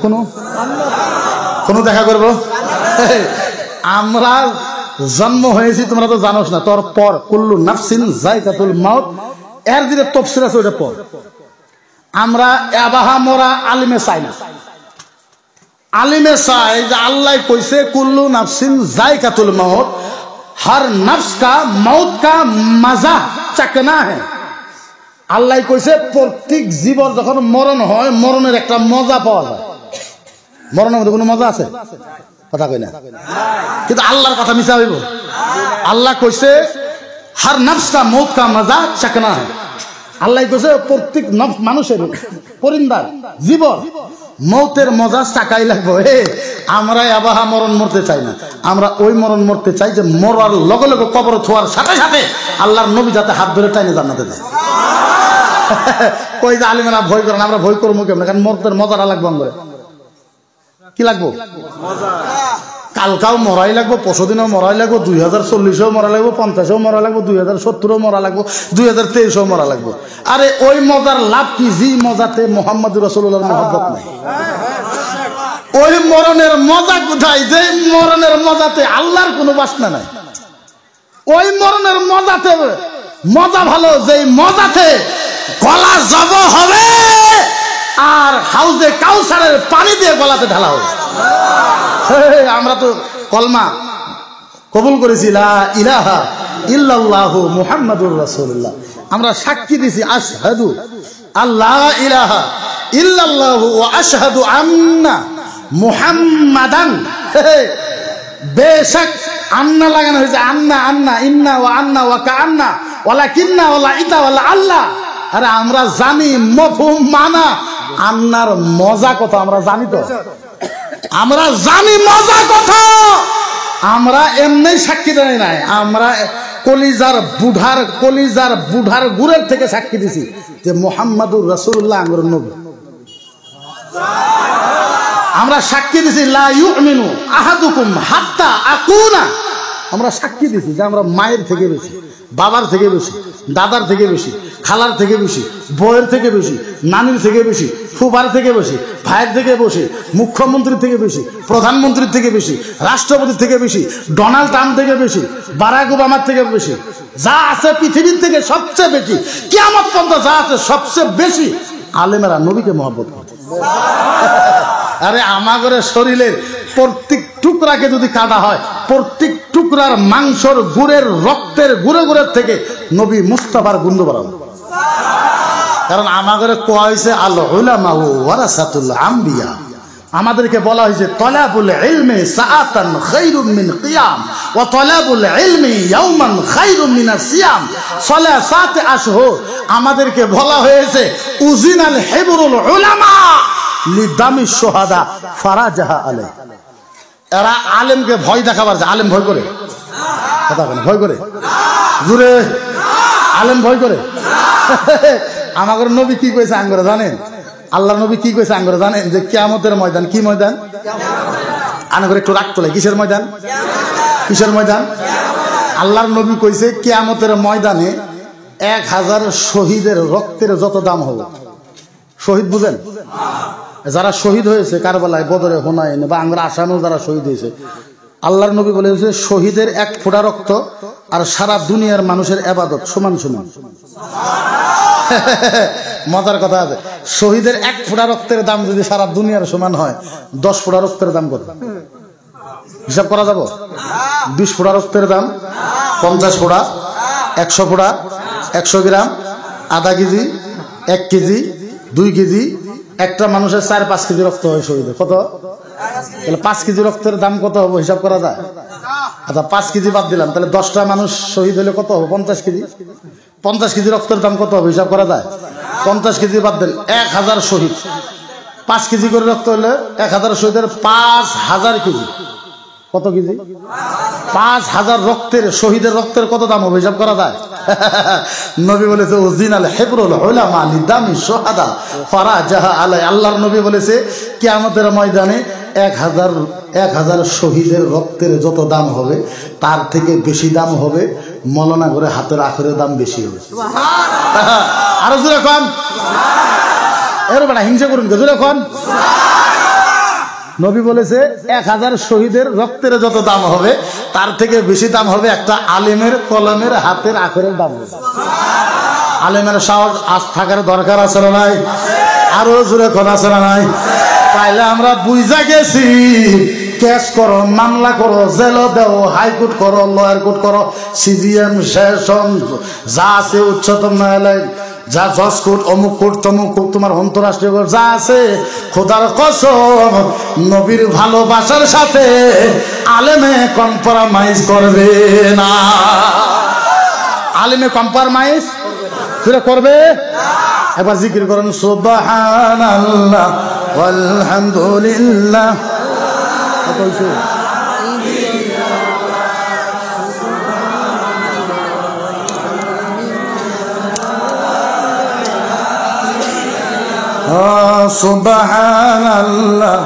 কোন দেখা করব? আমরা জন্ম হয়েছি তোমরা তো জানোস না, তোর পর কুল্লু নাফসিন যায়কাতুল মাউত, এর যে তাফসীর আছে ওটা পর। আমরা আবাহা মরা আলিমে চাই না, আলিমে চাই যে আল্লাহ কইছে কুল্লু নাফসিন যায়কাতুল মাউত, हर नफ्स का मौत का मजा चखना है। আল্লাহ কইছে প্রত্যেক জীবন যখন মরণ হয়, মরণের একটা মজা পাওয়া যায়। মরণের মধ্যে কোনো মজা আছে? কথা কই না, কিন্তু আল্লাহর কথা মিছা হইব? আল্লাহ কইছে हर नफ्स का मौत का मजा चखना है। আল্লাহ কইছে প্রত্যেক মানুষের পরিন্দার জীবন মৌতের মজা চাকাই লাগবে। আমরা আবাহা মরণ মরতে চাই না, আমরা ওই মরণ মরতে চাই যে মরার লগে লগে কবর ছোঁয়ার সাথে সাথে আল্লাহর নবী যাতে হাত ধরে টাইনে জান্নাতে যায়। কই যে আলিমেরা ভয় করেন, আমরা ভয় করবো কেমন? কারণ মরতের মজাটা লাগবে, আমরা কি লাগবো? কালকাও মরাই লাগবো, পরশুদিনও মরাই লাগবো, 2040-ও মরা লাগবো, 50-ও মরা লাগবো, 2070-ও মরা লাগবো, 2023-ও মরা লাগবো। আরে ওই মজার লাভ কি? জি মজাতে মোহাম্মদুর রাসূলুল্লাহর মহব্বত নাই। ওই মরণের মজা কোথায়? যে মরণের মজাতে আল্লাহর কোনো বাসনা নাই। ওই মরণের মজাতে মজা ভালো, যে মজাতে গলা জব হবে আর হাউজে কাউসারের পানি দিয়ে গলাতে ঢালা হবে। আমরা তো কলমা কবুল করেছি, লা ইলাহা ইল্লাল্লাহু মুহাম্মাদুর রাসূলুল্লাহ। আমরা সাক্ষী দিছি আশহাদু আল্লা ইলাহা ইল্লাল্লাহু ওয়া আশহাদু আন্না মুহাম্মাদান। বেশক আন্না লাগানো হয়েছে, আন্না আন্না ইন্না ওয়া আন্না ওয়া কাআন্না ওয়ালা কিন্না ওয়ালা ইতা ওয়ালা আল্লাহ। আরে আমরা জানি মফহুম মানা, আন্নার মজা কথা আমরা জানি তো, আমরা জানি মজা কথা। আমরা এমনি সাক্ষী দেয় নাই, আমরা কলিজার বুঢ়ার গুড়ের থেকে সাক্ষী দিছি যে মুহাম্মাদুর রাসূলুল্লাহ আঙ্গুর নবী। আমরা সাক্ষী দিছি লা ইউমিনু আহাদুকুম হাত্তা আকুনা, আমরা সাক্ষী দিছি যে আমরা মায়ের থেকে বেশি, বাবার থেকে বেশি, দাদার থেকে বেশি, খালার থেকে বেশি, বউয়ের থেকে বেশি, নানির থেকে বেশি, ফুফার থেকে বেশি, ভাইয়ের থেকে বেশি, মুখ্যমন্ত্রীর থেকে বেশি, প্রধানমন্ত্রীর থেকে বেশি, রাষ্ট্রপতির থেকে বেশি, ডোনাল্ড ট্রাম্প থেকে বেশি, বারাক ওবামার থেকে বেশি, যা আছে পৃথিবীর থেকে সবচেয়ে বেশি, কিয়ামত পর্যন্ত যা আছে সবচেয়ে বেশি আলেমেরা নবীকে মহব্বত করে। আরে আমাদের শরীরের প্রত্যেক টুকরাকে যদি কাটা হয়, প্রত্যেক টুকরার মাংসর গুড়ের রক্তের গুড়ের থেকে নবী মুস্তাফার গুন্দ বাড়াবো। কারণ আমাদের কোয়া হয়েছে আল উলামা ওয়ারাসাতুল আম্বিয়া, আমাদেরকে বলা হয়েছে তলাবুল ইলমি সাআতান খায়রুম মিন কিয়াম ওয়া তলাবুল ইলমি ইয়াওমান খায়রুম মিনাস সিয়াম সালাসাত আশহুর। আমাদেরকে বলা হয়েছে উজিনাল হিবরুল উলামা লিদামি শুহাদা ফারাজাহা আলাই। এরা আলেমকে ভয় দেখাবার, আলেম ভয় করে কথা বলে, ভয় করে জুড়ে আলেম ভয় করে। আমাদের নবী কি কইছে আঙ্গরে জানেন? আল্লাহ নবী কি কইছে আঙ্গরে জানেন? যে কিয়ামতের ময়দান, কি ময়দান? আনাগরে একটু রাগ তোলে, কিসের ময়দান? কিসের ময়দান? আল্লাহর নবী কইছে কিয়ামতের ময়দানে 1000 শহীদের রক্তের যত দাম হবে। শহীদ বুঝেন? যারা শহীদ হয়েছে কারবালায়, বদরে, হুনাইনে বা আমরা আসামেও যারা শহীদ হয়েছে, আল্লাহর নবী বলেছে শহীদের 1 ফোঁটা রক্ত আর সারা দুনিয়ার মানুষের ইবাদত সমান সমান। মজার কথা আছে, শহীদের 1 ফোঁটা রক্তের দাম যদি সারা দুনিয়ার সমান হয়, 10 ফোঁটা রক্তের দাম কত হিসাব করা যাব? 20 ফোঁটা রক্তের দাম 50 ফোঁটা, 100 ফোঁটা, 100 গ্রাম, আধা কেজি, 1 কেজি, 2 কেজি। একটা মানুষের 4-5 কেজি রক্ত হয় শহীদের, কত? তাহলে 5 কেজি রক্তের দাম কত হবে হিসাব করা যায়? আচ্ছা 5 কেজি বাদ দিলাম, তাহলে 10টা মানুষ শহীদ হলে কত হবে? 50 কেজি। 50 কেজি রক্তের দাম কত হবে হিসাব করা যায়? 50 কেজি বাদ দেন, 1000 শহীদ, 5 কেজি করে রক্ত হলে 1000 শহীদের 5000 কেজি। কত কেজি? 5000 রক্তের, শহীদের রক্তের কত দাম হবে হিসাব করা যায়? নবী বলেছে উজিনাল হিবরুল উলামা লিদামি শুহাদা ফারাজাহা আলাই। আল্লাহর নবী বলেছে কিয়ামতের ময়দানে 1000 শহীদের রক্তের যত দাম হবে তার থেকে বেশি দাম হবে মৌলানা করে হাতের আখেরের দাম বেশি হবে। আরো জোরে কোন, এর বেটা হিংসা করুন, জোরে কোন। নবী বলেছে 1000 শহীদের রক্তের যত দাম হবে তার থেকে বেশি দাম হবে একটা আলেমের কলমের হাতের আখেরের দাম। আলেমের সাহস আজ থাকার দরকার আছে না নাই? আরো জোরে কোন আছে না নাই? তাইলে আমরা বুঝা গেছি, কেস করো, মামলা করো, জেল দেও, হাইকোর্ট করো, লয়ার কোর্ট করো, সিজিএম, সেশন যা আছে, উচ্চতম ন্যায়ালয়, যা জজ কোর্ট, অমুক কোর্ট, তমুক কোর্ট, তোমার অন্তরাষ্ট্রীয় কোর্ট যা আছে, খোদার কসম নবীর ভালোবাসার সাথে আলেমে কম্প্রোমাইজ করবে না। আলেমে কম্প্রোমাইজ করবে। এবার জিকির করেন সুবহানাল্লাহ আলহামদুলিল্লাহ। সুবহানাল্লাহ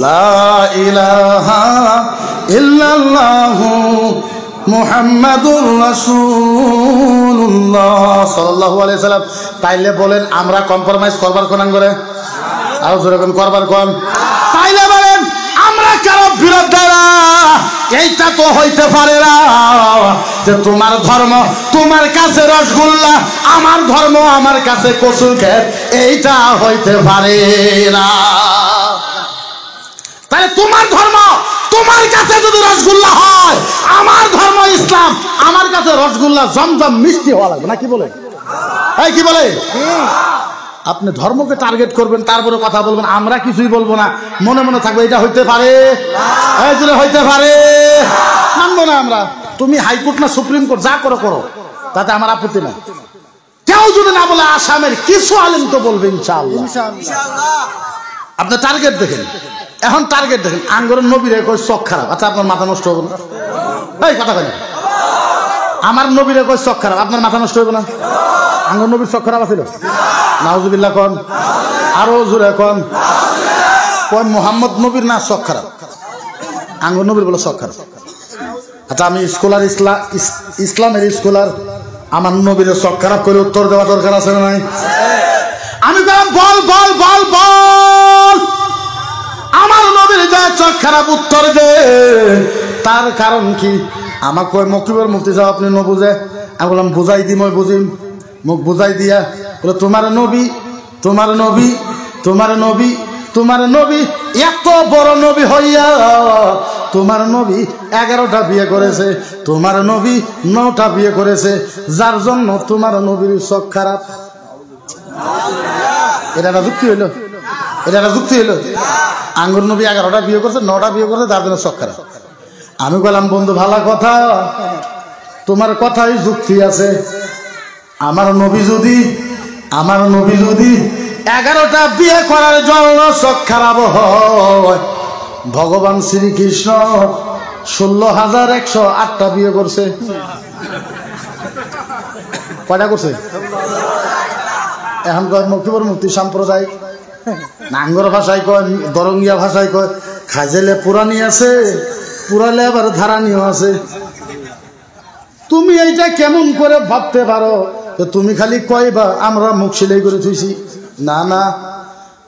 লা ইলাহা ইল্লাল্লাহু মুহাম্মাদুর রাসূলুল্লাহ সাল্লাল্লাহু আলাইহি সাল্লাম। তাইলে বলেন আমরা কম্প্রোমাইজ করবার কোন করে? আর জোরে কোন করবার কোন? তাইলে বলেন আমরা কারো বিরুদ্ধে না। এইটা তো হইতে পারে না যে তোমার ধর্ম তোমার কাছে রসগোল্লা, আমার ধর্ম আমার কাছে কচুর ক্ষেত, এইটা হইতে পারে না। তাহলে তোমার ধর্ম তোমার কাছে যদি রসগোল্লা হয়, আমার ধর্ম ইসলাম, আমার কাছে রসগোল্লা জমজম মিষ্টি হওয়া লাগবে না। কি বলে? এই কি বলে? আপনি ধর্মকে টার্গেট করবেন, তারপরে কথা বলবেন, আমরা কিছুই বলবো না, মনে মনে থাকবে এটা হইতে পারে, হইতে পারে, মানবো না আমরা। তুমি হাইকোর্ট না সুপ্রিম কোর্ট, যা করো করো, তাতে আমার আপত্তি নাই। কেউ যদি না বলে আসামের কিছু আলেম তো বলবে ইনশাআল্লাহ। আপনি টার্গেট দেখেন, এখন টার্গেট দেখেন, আঙ্গুরের নবীরে কই চোখ খারাপ, আচ্ছা আপনার মাথা নষ্ট হবে না? এই কথা কয় না, আমার নবীরে কই চোখ খারাপ, আপনার মাথা নষ্ট হবে না? আঙ্গুর নবীর চোখ খারাপ আছিল? নাউজুবিল্লাহ কোন, আরো জোরে কোন। কোন মোহাম্মদ নবীর না চোখ খারাপ, আঙ্গুর নবীর বলে চোখ খারাপ। আচ্ছা আমি স্কলার, ইসলামের স্কলার, আমার নবীর চোখ খারাপ করে উত্তর দেওয়া দরকার আছে না নাই? আমি বললাম বল বল বল বল, আমার নবীর যা চোখ খারাপ উত্তর দে, তার কারণ কি? আমার কয় মকিবর মুক্তি যাও আপনি ন বুঝে। আমি বললাম বুঝাই দি, মই বুঝিম। মুখ বুঝাই দিয়া বলে তোমার নবী, তোমার নবী, তোমার নবী, তোমার নবী এত বড় নবী হইয়া তোমার নবী 11টা বিয়ে করেছে, তোমার নবী 9টা বিয়ে করেছে, যার জন্য তোমার নবীর চোখ খারাপ। এটা একটা যুক্তি হইল? এটা একটা যুক্তি হইল? আঙ্গুর নবী 11টা বিয়ে করছে, 9টা বিয়ে করছে, তার জন্য চোখ খারাপ। আমি বললাম বন্ধু ভালো কথা, তোমার কথাই যুক্তি আছে। আমার নবী যদি 11টা বিয়ে করার জন্য চোখ খারাপ হয়, ভগবান শ্রীকৃষ্ণ 16,108টা বিয়ে করছে। কয়টা করছে? এখন কয় মকিবর মুক্তি সাম্প্রদায়িক, নাঙ্গর ভাষায় কয়, দরঙ্গিয়া ভাষায় কয়, খাজেলে পুরানি আছে, পুরালে আবার ধারানিও আছে। তুমি এইটা কেমন করে ভাবতে পারো? তো তুমি খালি কইবা আমরা মুখ সিলাই করে থুইছি। না না,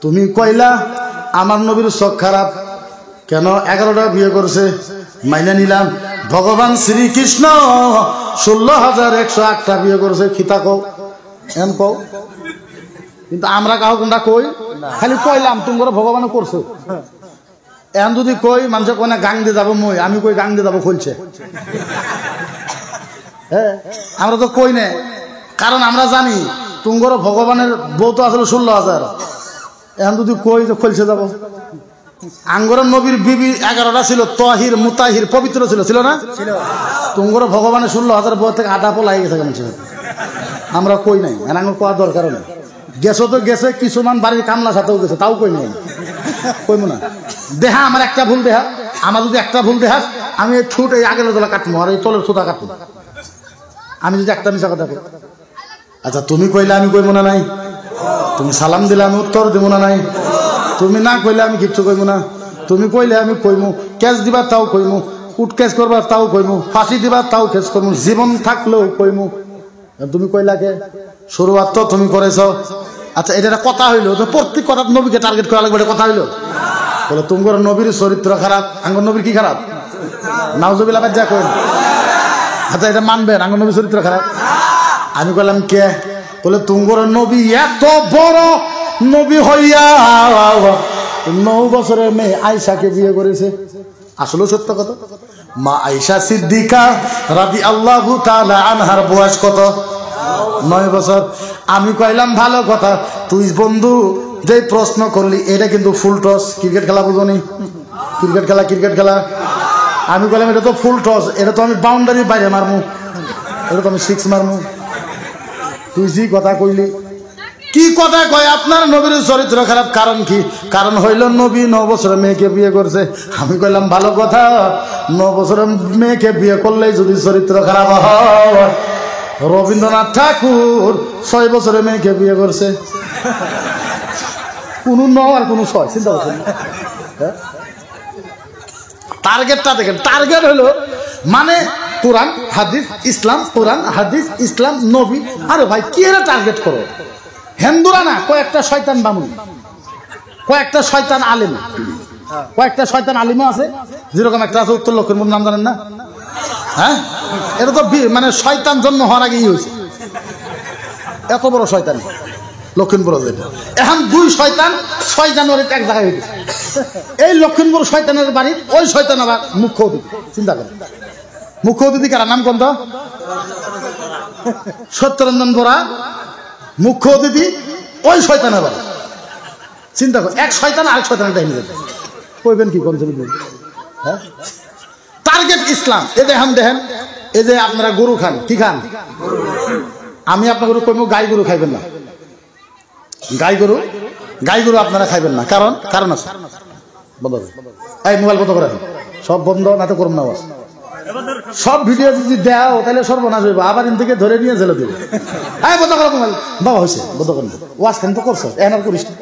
তুমি কইলা আমার নবীর চোখ খারাপ কেন, 11টা বিয়ে করছে, মাইনা নিলাম। ভগবান শ্রীকৃষ্ণ 16,108টা বিয়ে করছে, খিতা কও এন কও। কিন্তু আমরা কাহো কোনটা কই, খালি কইলাম তুমি ভগবানও করছো। এখন যদি কই মানুষের কোনে গাং দিয়ে যাবো, মই আমি কই গাং দিয়ে যাবো খুলছে। হ্যাঁ, আমরা তো কই না, কারণ আমরা জানি তুঙ্গর ভগবানের বউ তো আসলে 16,000। এখন যদি কই তো খুলছে যাবো। আঙ্গরের নবীর বিবি 11টা ছিল, তহির মুতাহির পবিত্র ছিল, ছিল না? তুঙ্গর ভগবানের 16,000 বউ থেকে আটা পলাই গেছে কেমন ছিল। আমরা কই নাই, আঙ্গুর কোয়া দরকার নেই। গেছো তো গেছে, কিছুমান বাড়ির কামলার সাথেও গেছে, তাও কই নাই, কইমু না। দেহা আমার একটা ভুল, দেহা আমার যদি একটা ভুল দেহাস, আমি এই ঠোঁট এই আগের তোলা কাটবো আর এই তলের সুতা কাটবো, আমি যদি একটা মিশা কথা কই। আচ্ছা তুমি কইলে আমি কইমু না নাই? তুমি সালাম দিলে আমি উত্তর দেবো না নাই? তুমি না কইলে আমি কিচ্ছু কইমু না। তুমি কইলে আমি কইমু, ক্যাশ দিবা তাও কইমু, কুট ক্যাশ করবা তাও কইমু, ফাঁসি দিবা তাও ক্যাশ করমু, জীবন থাকলেও কইমু। তুমি কইলাকে শুরুয়াত তো তুমি করেছ। আচ্ছা এটা একটা কথা হইলো, তো প্রত্যেক কথা নবীকে টার্গেট করা লাগবে, এটা কথা হইলো? বলে তোমার নবীর চরিত্র খারাপ, আঙ্গর নবীর কি খারাপ? নাউজুবিল্লাহ যা কই। আচ্ছা এটা মানবেন আঙ্গর নবীর চরিত্র খারাপ? আমি কইলাম কে? বলে তুঙ্গর নবী এত বড় নবী হইয়া 9 বছরের মেয়ে আয়েশাকে বিয়ে করেছে। আসলে সত্য কথা। মা আয়েশা সিদ্দিকা রাদিয়াল্লাহু তাআলা আনহার বয়স কত? 9 বছর। আমি কইলাম ভালো কথা, তুই বন্ধু যে প্রশ্ন করলি এটা কিন্তু ফুল টস। ক্রিকেট খেলা বুঝনি? ক্রিকেট খেলা আমি কইলাম এটা তো ফুল টস, এটা তো আমি বাউন্ডারি বাইরে মারমু, এটা তো আমি 6 মারমু। তুই যে কথা কইলি, কি কথা কয় আপনার নবীর চরিত্র খারাপ, কারণ কি? কারণ হইল নবী 9 বছরের মেয়েকে বিয়ে করছে। আমি কইলাম ভালো কথা, 9 বছরের মেয়েকে বিয়ে করলেই যদি চরিত্র খারাপ হয়, রবীন্দ্রনাথ ঠাকুর 6 বছরের মেয়েকে বিয়ে করছে। কোন 9 আর কোন 6 চিন্তা করছেন? টার্গেটটা দেখেন, টার্গেট হলো মানে কোরআন হাদিস ইসলাম, কোরআন হাদিস ইসলাম নবী। আরে ভাই কি এরা টার্গেট করো? হিন্দুরা না, কয়েকটা শয়তান বামুন, কয়েকটা শয়তান আলিম, কয়েকটা শয়তান আলিমও আছে। যেরকম একটা আছে উত্তর লক্ষিমপুর, নাম জানেন না? হ্যাঁ, এটা তো মানে শয়তান জন্ম হওয়ার আগেই হয়েছে, এত বড় শয়তান লক্ষিমপুর। এখন 2 শয়তান 6 জানুয়ারিতে এক জায়গায় হয়েছে। এই লক্ষিমপুর শয়তানের বাড়ি ওই শয়তান আবার মুখ্য অতিথি। চিন্তা করেন, মুখ্য অতিথি কারা? নাম কোন তো? সত্যরঞ্জন বরা মুখ্য অতিথি, ওই শয়তানের বাড়ি। চিন্তা করেন, এক শয়তান আরেক শয়তানের টাইম যেতে কইবেন কি কোন? হ্যাঁ, টার্গেট ইসলাম। এ দেখেন এই যে আপনারা গরু খান, কি খান? আমি আপনার গরু কইব গাই গরু খাইবেন না, গাই গরু আপনারা খাইবেন না। কারণ আছে, বন্ধ করে এই মোবাইল বন্ধ করে, সব বন্ধ না তো করুন না। সব ভিডিও যদি দেও তাহলে সর্বনাশ হইব, আবার এন থেকে ধরে নিয়ে জেলে দেবে। বন্ধ করো মোবাইল, বাবা হয়েছে বন্ধ করেন, ওয়াজ খান তো করছো, এখন আর করিস না।